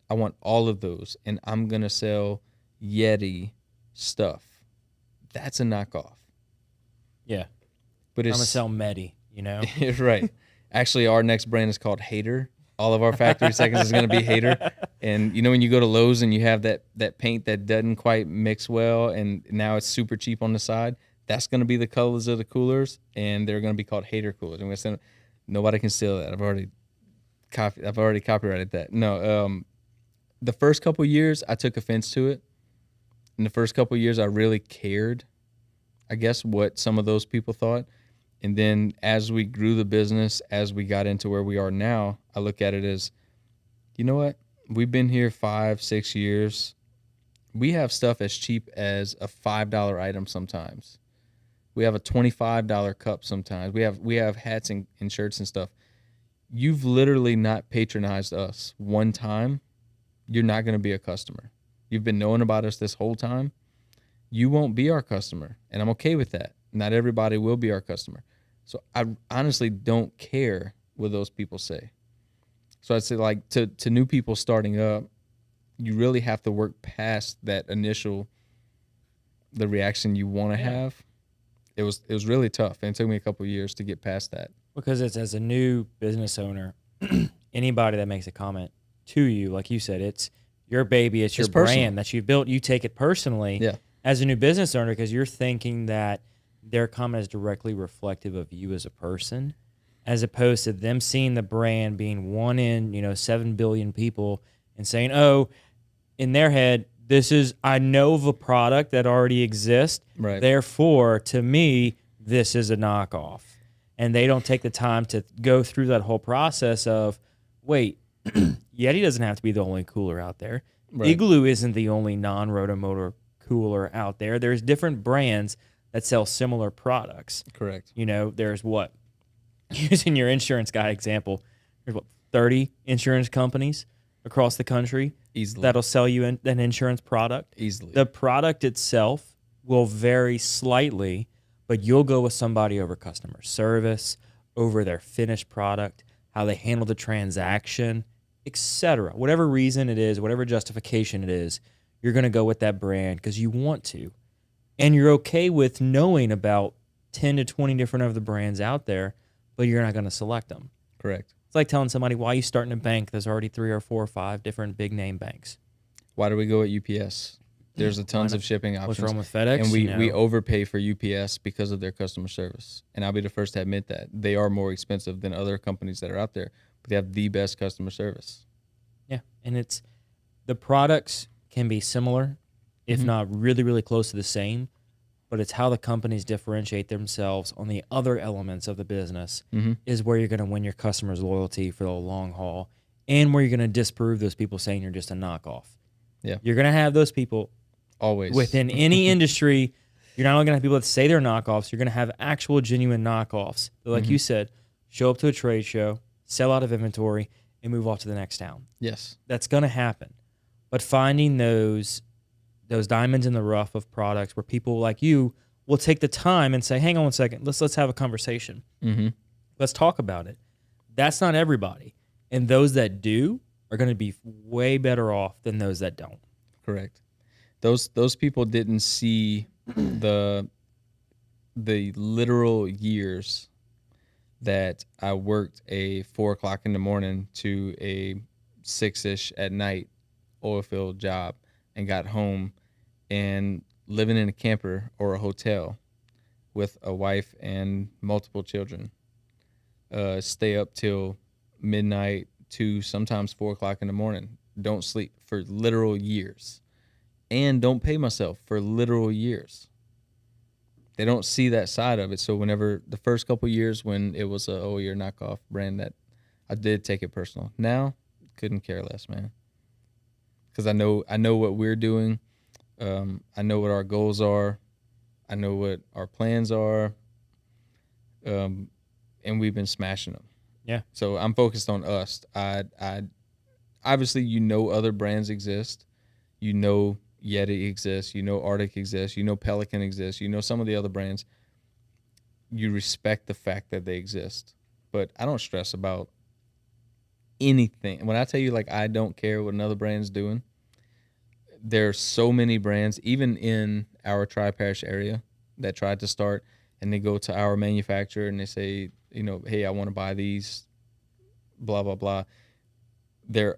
I want all of those. And I'm going to sell Yeti stuff. That's a knockoff. Yeah. But I'm it's going to sell Medi, you know? Right. Actually, our next brand is called Hater. All of our factory seconds is going to be Hater. And you know when you go to Lowe's and you have that paint that doesn't quite mix well and now it's super cheap on the side, that's going to be the colors of the coolers, and they're going to be called Hater coolers. And we're saying nobody can steal that. I've already copyrighted that. No, the first couple years I took offense to it. In the first couple years I really cared, I guess, what some of those people thought. And then as we grew the business, as we got into where we are now, I look at it as, you know what? We've been here 5-6 years. We have stuff as cheap as a $5 item sometimes. We have a $25 cup sometimes. We have hats and shirts and stuff. You've literally not patronized us one time, you're not going to be a customer. You've been knowing about us this whole time. You won't be our customer, and I'm okay with that. Not everybody will be our customer. So I honestly don't care what those people say. So I'd say, like, to new people starting up, you really have to work past that initial, the reaction you want to have. It was really tough, and it took me a couple of years to get past that. Because it's, as a new business owner, anybody that makes a comment to you, like you said, it's your baby, it's your brand that you built. You take it personally as a new business owner because you're thinking that their comment is directly reflective of you as a person, as opposed to them seeing the brand being one in 7 billion people and saying, oh, in their head, I know of a product that already exists. Right. Therefore, to me, this is a knockoff. And they don't take the time to go through that whole process of, wait, Yeti doesn't have to be the only cooler out there. Right. Igloo isn't the only non-rotomotor cooler out there. There's different brands that sell similar products. Correct. There's what? Using your insurance guy example, there's 30 insurance companies across the country easily that'll sell you an insurance product. Easily. The product itself will vary slightly, but you'll go with somebody over customer service, over their finished product, how they handle the transaction, etc. Whatever reason it is, whatever justification it is, you're going to go with that brand because you want to. And you're okay with knowing about 10 to 20 different of the brands out there, but you're not going to select them. Correct. It's like telling somebody, why are you starting a bank? There's already 3 or 4 or 5 different big name banks. Why do we go at UPS? There's tons of shipping options. What's wrong with FedEx? And we overpay for UPS because of their customer service. And I'll be the first to admit that. They are more expensive than other companies that are out there, but they have the best customer service. Yeah, and the products can be similar, if not really, really close to the same, but it's how the companies differentiate themselves on the other elements of the business is where you're going to win your customers' loyalty for the long haul, and where you're going to disprove those people saying you're just a knockoff. Yeah, you're going to have those people always within any industry. You're not only going to have people that say they're knockoffs, you're going to have actual genuine knockoffs. But like you said, show up to a trade show, sell out of inventory, and move off to the next town. Yes. That's going to happen. But finding those diamonds in the rough of products where people like you will take the time and say, hang on one second, let's have a conversation. Let's talk about it. That's not everybody. And those that do are going to be way better off than those that don't. Correct. Those people didn't see the literal years that I worked a 4 o'clock in the morning to a 6-ish at night oil field job and got home and living in a camper or a hotel with a wife and multiple children. Stay up till midnight to sometimes 4 o'clock in the morning. Don't sleep for literal years. And don't pay myself for literal years. They don't see that side of it. So whenever the first couple years when it was you're a knockoff brand, that I did take it personal. Now, couldn't care less, man. Because I know what we're doing. I know what our goals are. I know what our plans are. And we've been smashing them. Yeah. So I'm focused on us. I obviously, other brands exist. Yeti exists, Arctic exists, Pelican exists, some of the other brands. You respect the fact that they exist. But I don't stress about anything. When I tell you, like, I don't care what another brand's doing, there's so many brands, even in our Tri-Parish area, that tried to start, and they go to our manufacturer and they say, hey, I want to buy these, blah, blah, blah. They're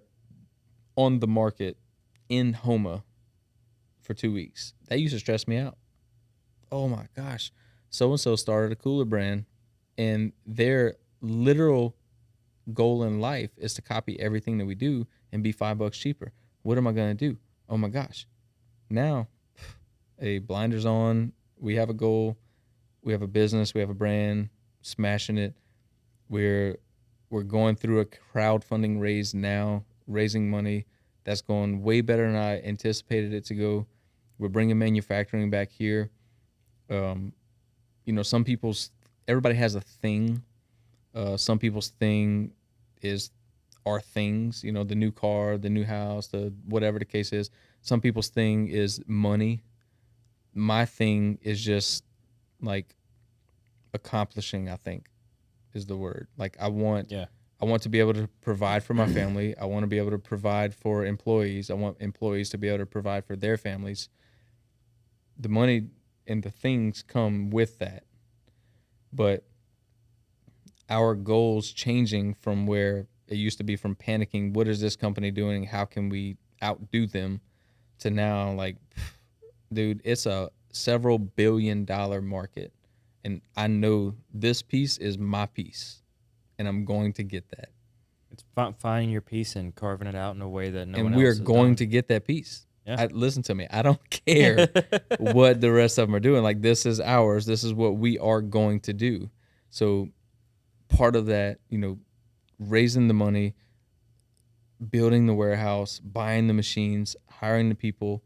on the market in Houma for 2 weeks. That used to stress me out. Oh my gosh, so-and-so started a cooler brand, and their literal goal in life is to copy everything that we do and be $5 cheaper. What am I going to do? Oh my gosh. Now, blinders on. We have a goal. We have a business. We have a brand. Smashing it. We're going through a crowdfunding raise now, raising money. That's going way better than I anticipated it to go. We're bringing manufacturing back here. everybody has a thing. Some people's thing are things, the new car, the new house, the whatever the case is. Some people's thing is money. My thing is just like accomplishing, I think is the word. Like I want to be able to provide for my family. I want to be able to provide for employees. I want employees to be able to provide for their families. The money and the things come with that. But our goals changing from where it used to be, from panicking, what is this company doing? How can we outdo them? To now, like, dude, it's a several $billion market. And I know this piece is my piece. And I'm going to get that. It's finding your piece and carving it out in a way that no one else And we are has going done. to get that piece. Yeah. Listen to me. I don't care what the rest of them are doing. Like, this is ours. This is what we are going to do. So part of that, raising the money, building the warehouse, buying the machines, hiring the people,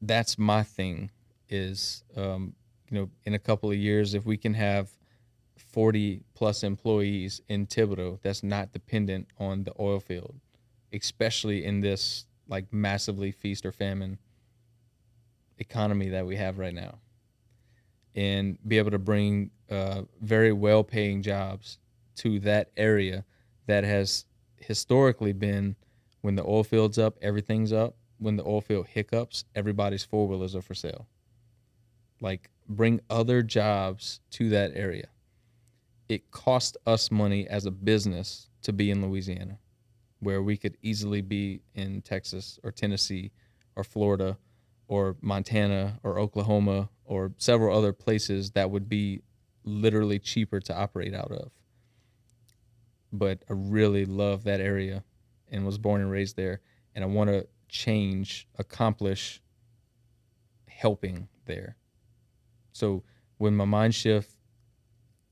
that's my thing is, in a couple of years, if we can have 40 plus employees in Thibodeaux that's not dependent on the oil field, especially in this like massively feast or famine economy that we have right now, and be able to bring very well paying jobs to that area that has historically been, when the oil field's up, everything's up. When the oil field hiccups, everybody's four-wheelers are for sale. Like, bring other jobs to that area. It cost us money as a business to be in Louisiana, where we could easily be in Texas or Tennessee or Florida or Montana or Oklahoma or several other places that would be literally cheaper to operate out of. But I really love that area and was born and raised there. And I want to accomplish helping there. So when my mind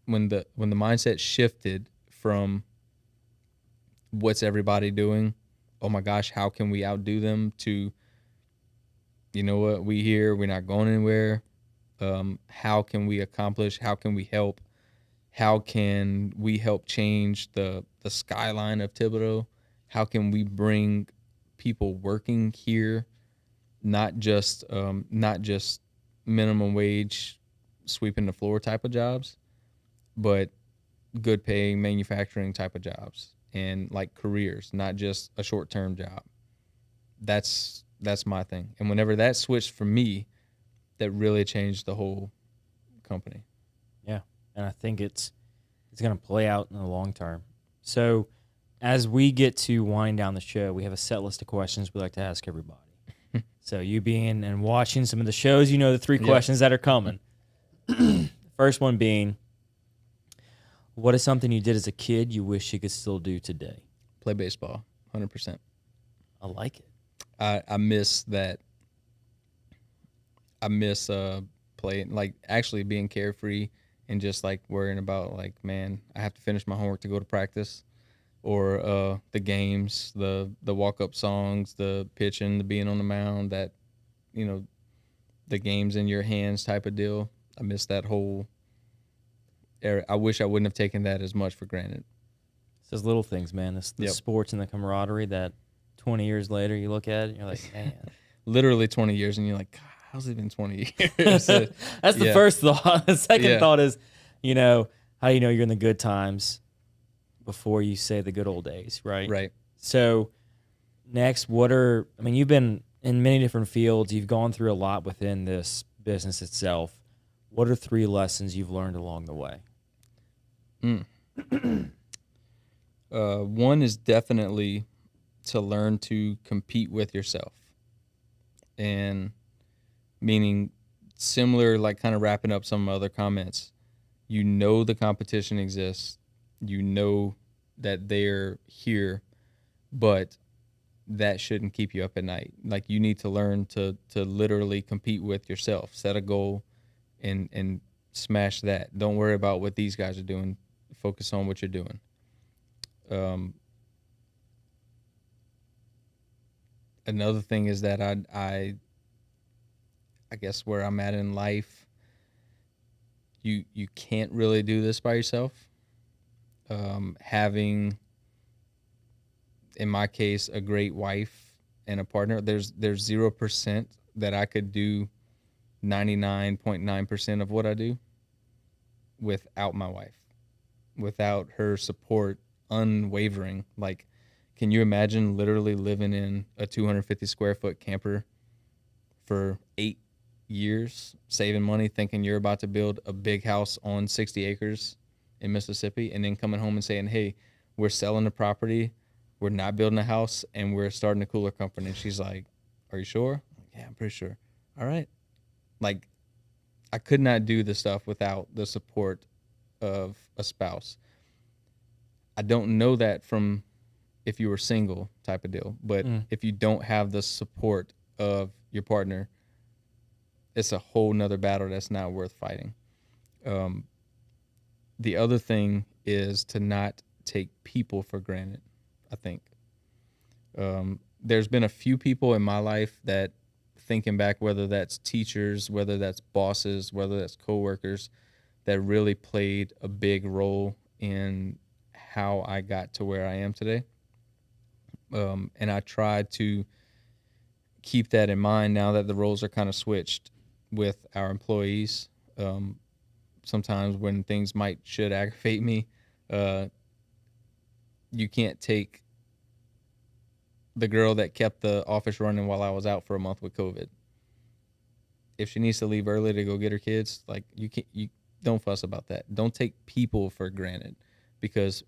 when the mindset shifted from what's everybody doing, oh my gosh, how can we outdo them, to, you know what, we're not going anywhere. How can we accomplish? How can we help? How can we help change the skyline of Thibodeaux? How can we bring people working here, not just minimum wage, sweeping the floor type of jobs, but good paying manufacturing type of jobs, and like careers, not just a short-term job. That's my thing. And whenever that switched for me, that really changed the whole company. Yeah, and I think it's going to play out in the long term. So as we get to wind down the show, we have a set list of questions we like to ask everybody. So you being and watching some of the shows, you know the three questions that are coming. First one being, what is something you did as a kid you wish you could still do today? Play baseball, 100%. I like it. I miss that. I miss playing, like actually being carefree and just like worrying about, like, man, I have to finish my homework to go to practice, or the games, the walk-up songs, the pitching, the being on the mound, that, the games in your hands type of deal. I miss that whole era. I wish I wouldn't have taken that as much for granted. It's those little things, man. It's the sports and the camaraderie that 20 years later you look at it and you're like, man. Literally 20 years and you're like, God, how's it been 20 years? That's the first thought. The second thought is, how do you know you're in the good times before you say the good old days, right? Right. So next, you've been in many different fields. You've gone through a lot within this business itself. What are 3 lessons you've learned along the way? One is definitely to learn to compete with yourself. And meaning similar, like kind of wrapping up some other comments, the competition exists, that they're here, but that shouldn't keep you up at night. Like, you need to learn to literally compete with yourself, set a goal and smash that. Don't worry about what these guys are doing. Focus on what you're doing. Another thing is that I guess where I'm at in life, you can't really do this by yourself. Having, in my case, a great wife and a partner, there's 0% that I could do 99.9% of what I do without my wife, without her support, unwavering. Like, can you imagine literally living in a 250 square foot camper for 8 years, saving money, thinking you're about to build a big house on 60 acres in Mississippi, and then coming home and saying, hey, we're selling the property, we're not building a house, and we're starting a cooler company? And she's like, are you sure? Yeah, I'm pretty sure. All right. Like, I could not do this stuff without the support of a spouse. I don't know that from if you were single type of deal, but if you don't have the support of your partner, it's a whole nother battle that's not worth fighting. The other thing is to not take people for granted, I think. There's been a few people in my life that, thinking back, whether that's teachers, whether that's bosses, whether that's coworkers, that really played a big role in how I got to where I am today. And I try to keep that in mind now that the roles are kind of switched with our employees. Sometimes when things should aggravate me, you can't take the girl that kept the office running while I was out for a month with COVID. If she needs to leave early to go get her kids, like, you don't fuss about that. Don't take people for granted, because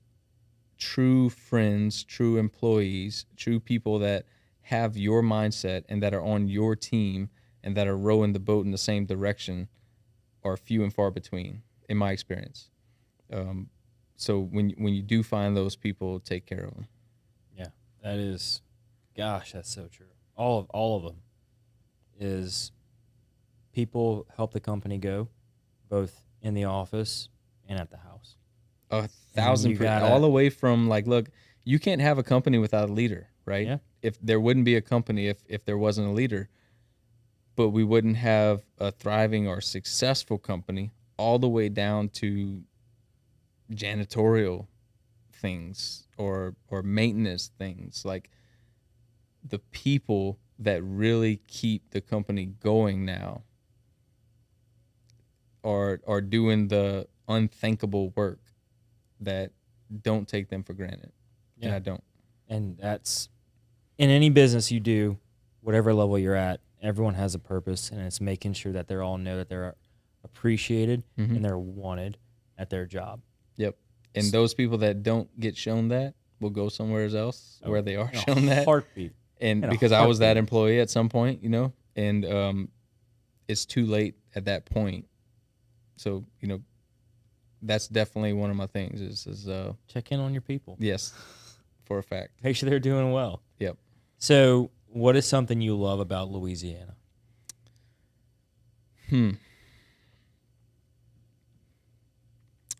true friends, true employees, true people that have your mindset and that are on your team and that are rowing the boat in the same direction are few and far between, in my experience. So when you do find those people, take care of them. Yeah, that is, gosh, that's so true. All of them is people help the company go, both in the office and at the house. 1,000%. All the way from, like, look, you can't have a company without a leader, right? Yeah. If there wouldn't be a company if there wasn't a leader, but we wouldn't have a thriving or successful company, all the way down to janitorial things or maintenance things. Like, the people that really keep the company going now are doing the unthinkable work that don't take them for granted. Yeah. And I don't. And that's, in any business you do, whatever level you're at, everyone has a purpose, and it's making sure that they all know that they're appreciated and they're wanted at their job. Yep. And those people that don't get shown that will go somewhere else where they are shown that. Heartbeat. And because I was that employee at some point, and it's too late at that point. So, that's definitely one of my things is check in on your people. Yes, for a fact. Make sure they're doing well. Yep. So, what is something you love about Louisiana?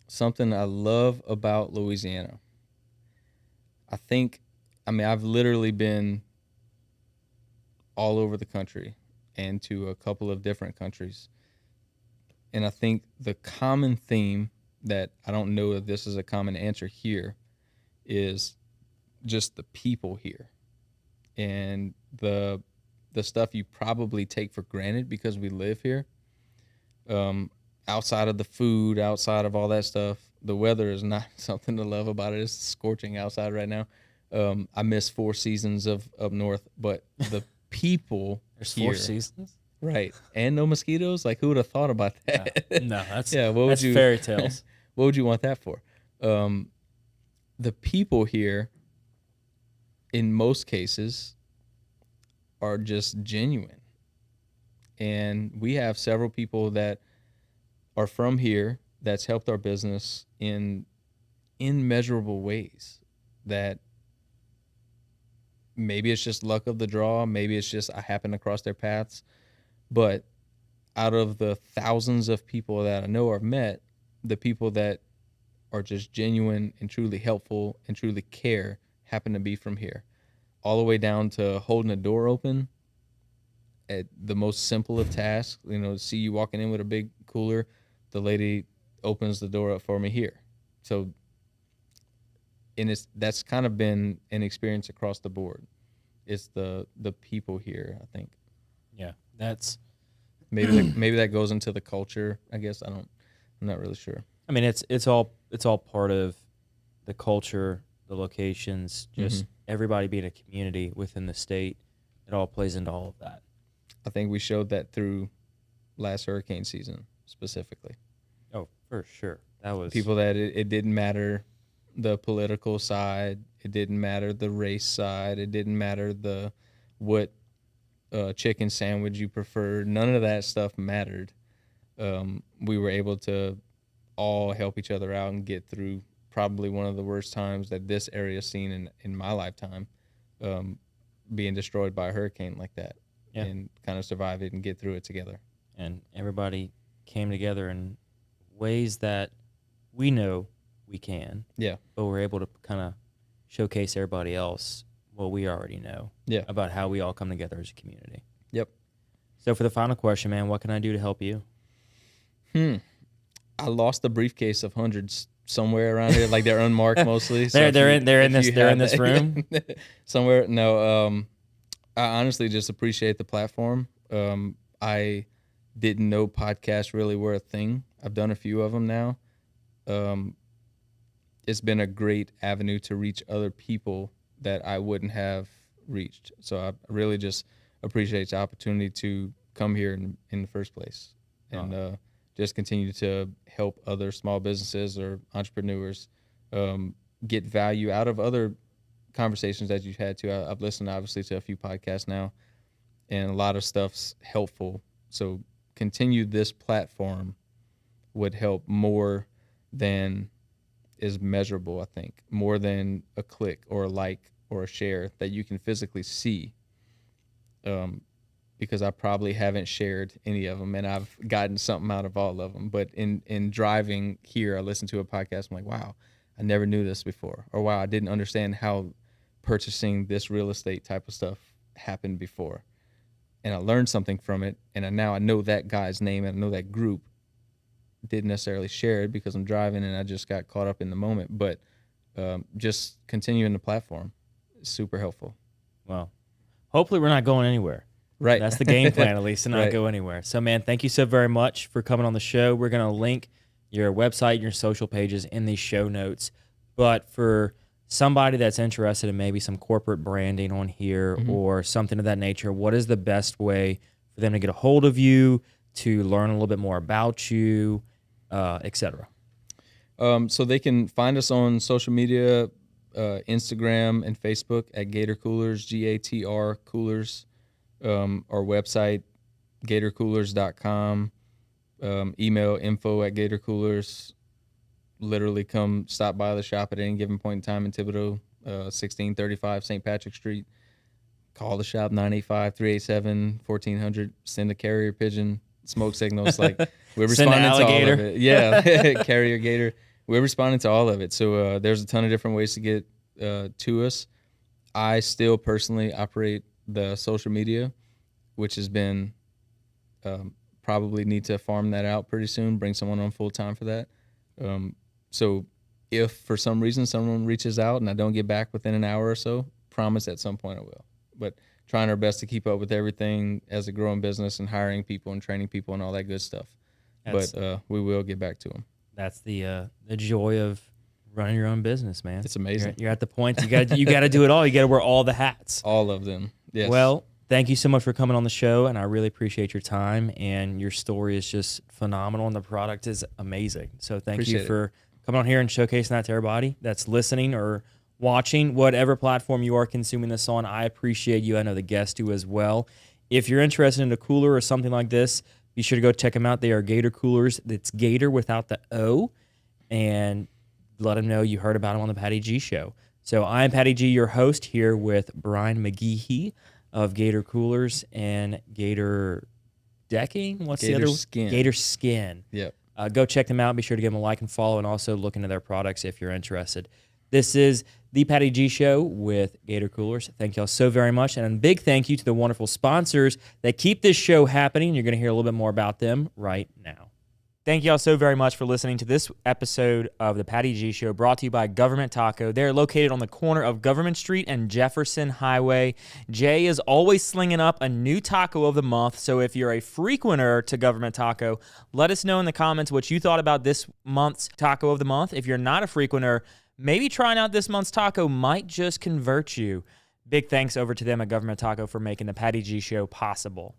Something I love about Louisiana. I've literally been all over the country and to a couple of different countries. And I think the common theme that, I don't know if this is a common answer here, is just the people here. And the stuff you probably take for granted because we live here. Outside of the food, outside of all that stuff, the weather is not something to love about it. It's scorching outside right now. I miss 4 seasons of up north, but the people There's here, 4 seasons? right? And no mosquitoes. Like, who would have thought about that? No, that's that's fairy tales. What would you want that for? The people here, in most cases, are just genuine, and we have several people that are from here that's helped our business in immeasurable ways. That maybe it's just luck of the draw, maybe it's just I happened across their paths, but out of the thousands of people that I know or have met, the people that are just genuine and truly helpful and truly care happen to be from here. All the way down to holding a door open at the most simple of tasks. See you walking in with a big cooler, the lady opens the door up for me here. So, and that's kind of been an experience across the board. It's the people here, I think. Yeah, that's maybe that goes into the culture. I guess I'm not really sure. I mean, it's all part of the culture, the locations, just everybody being a community within the state. It all plays into all of that. I think we showed that through last hurricane season specifically. Oh, for sure. That was people that it didn't matter the political side, it didn't matter the race side, it didn't matter what chicken sandwich you preferred. None of that stuff mattered. We were able to all help each other out and get through probably one of the worst times that this area's seen in my lifetime, being destroyed by a hurricane like that, and kind of survive it and get through it together. And everybody came together in ways that we know we can. Yeah. But we're able to kind of showcase everybody else what we already know about how we all come together as a community. Yep. So for the final question, man, what can I do to help you? I lost a briefcase of hundreds somewhere around here, like they're unmarked mostly. So they're in this room somewhere. No, I honestly just appreciate the platform. I didn't know podcasts really were a thing. I've done a few of them now. It's been a great avenue to reach other people that I wouldn't have reached. So I really just appreciate the opportunity to come here in the first place, and just continue to help other small businesses or entrepreneurs get value out of other conversations that you've had too. I've listened obviously to a few podcasts now, and a lot of stuff's helpful. So continue this platform would help more than is measurable, I think, more than a click or a like or a share that you can physically see, because I probably haven't shared any of them, and I've gotten something out of all of them. But in driving here, I listened to a podcast, I'm like, wow, I never knew this before, or wow, I didn't understand how purchasing this real estate type of stuff happened before. And I learned something from it, and now I know that guy's name, and I know that group. Didn't necessarily share it because I'm driving and I just got caught up in the moment, but just continuing the platform is super helpful. Well, hopefully we're not going anywhere. Right. That's the game plan, at least, to not go anywhere. So, man, thank you so very much for coming on the show. We're going to link your website, your social pages in these show notes. But for somebody that's interested in maybe some corporate branding on here or something of that nature, what is the best way for them to get a hold of you, to learn a little bit more about you, etc.? So they can find us on social media, Instagram and Facebook at Gatr Coolers, Gatr Coolers. Our website, gatorcoolers.com. Email info@gatorcoolers. Literally come stop by the shop at any given point in time in Thibodeaux, 1635 St. Patrick Street. Call the shop, 985-387-1400. Send a carrier pigeon, smoke signals. Like, we're responding to all of it. Yeah, carrier gator. We're responding to all of it. So there's a ton of different ways to get to us. I still personally operate the social media, which has been probably need to farm that out pretty soon, bring someone on full time for that. So if for some reason someone reaches out and I don't get back within an hour or so, promise at some point I will. But trying our best to keep up with everything as a growing business and hiring people and training people and all that good stuff. But we will get back to them. That's the joy of running your own business, man. It's amazing. You're at the point you got to do it all. You got to wear all the hats. All of them. Yes. Well, thank you so much for coming on the show, and I really appreciate your time. And your story is just phenomenal, and the product is amazing. So thank you for coming on here and showcasing that to everybody that's listening or watching, whatever platform you are consuming this on. I appreciate you. I know the guests do as well. If you're interested in a cooler or something like this, be sure to go check them out. They are Gatr Coolers. It's Gatr without the O, and let them know you heard about them on the Patty G Show. So I'm Patty G, your host, here with Bryan McGehee of Gatr Coolers and Gatr Decking. What's the other? Skin. Gatr Skin. Yep. Go check them out. Be sure to give them a like and follow, and also look into their products if you're interested. This is the Patty G Show with Gatr Coolers. Thank y'all so very much, and a big thank you to the wonderful sponsors that keep this show happening. You're going to hear a little bit more about them right now. Thank y'all so very much for listening to this episode of the Patty G Show, brought to you by Government Taco. They're located on the corner of Government Street and Jefferson Highway. Jay is always slinging up a new taco of the month, so if you're a frequenter to Government Taco, let us know in the comments what you thought about this month's taco of the month. If you're not a frequenter, maybe trying out this month's taco might just convert you. Big thanks over to them at Government Taco for making the Patty G Show possible.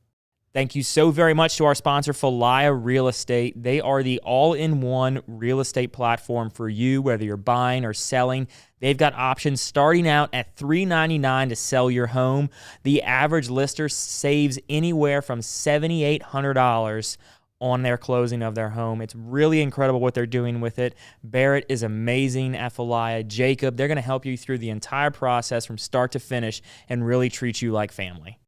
Thank you so very much to our sponsor, Falaya Real Estate. They are the all-in-one real estate platform for you, whether you're buying or selling. They've got options starting out at $399 to sell your home. The average lister saves anywhere from $7,800 on their closing of their home. It's really incredible what they're doing with it. Barrett is amazing at Falaya. Jacob, they're going to help you through the entire process from start to finish and really treat you like family.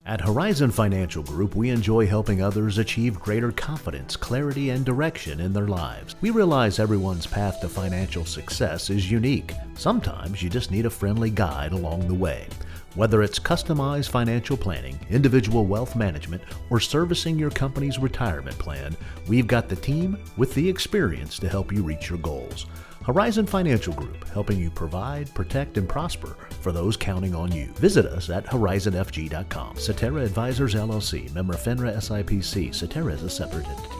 At Horizon Financial Group, we enjoy helping others achieve greater confidence, clarity, and direction in their lives. We realize everyone's path to financial success is unique. Sometimes you just need a friendly guide along the way. Whether it's customized financial planning, individual wealth management, or servicing your company's retirement plan, we've got the team with the experience to help you reach your goals. Horizon Financial Group, helping you provide, protect, and prosper for those counting on you. Visit us at horizonfg.com. Cetera Advisors, LLC, member FINRA SIPC. Cetera is a separate entity.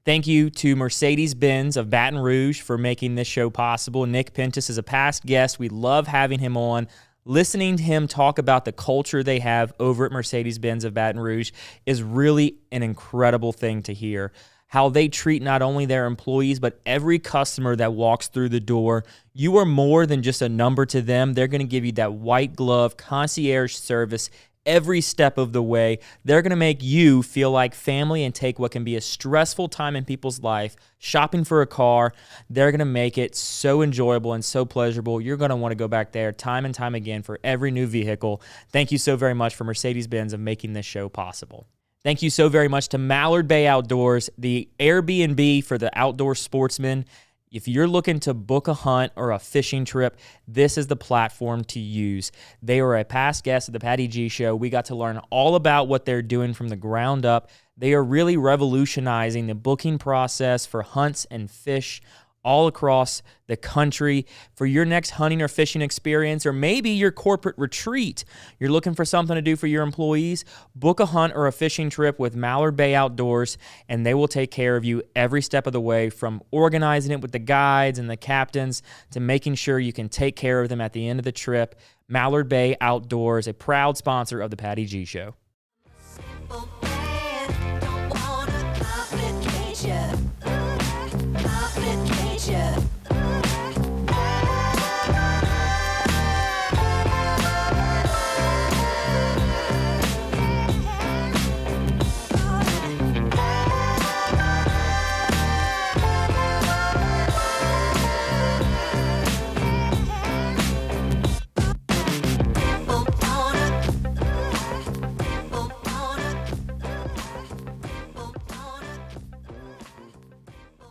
Thank you to Mercedes-Benz of Baton Rouge for making this show possible. Nick Pentis is a past guest. We love having him on. Listening to him talk about the culture they have over at Mercedes-Benz of Baton Rouge is really an incredible thing to hear. How they treat not only their employees, but every customer that walks through the door. You are more than just a number to them. They're going to give you that white glove concierge service every step of the way. They're going to make you feel like family and take what can be a stressful time in people's life, shopping for a car. They're going to make it so enjoyable and so pleasurable. You're going to want to go back there time and time again for every new vehicle. Thank you so very much for Mercedes-Benz of making this show possible. Thank you so very much to Mallard Bay Outdoors, the Airbnb for the outdoor sportsman. If you're looking to book a hunt or a fishing trip, this is the platform to use. They were a past guest of the Patty G Show. We got to learn all about what they're doing from the ground up. They are really revolutionizing the booking process for hunts and fish all across the country. For your next hunting or fishing experience, or maybe your corporate retreat, you're looking for something to do for your employees, book a hunt or a fishing trip with Mallard Bay Outdoors, and they will take care of you every step of the way, from organizing it with the guides and the captains to making sure you can take care of them at the end of the trip. Mallard Bay Outdoors, a proud sponsor of the Patty G Show.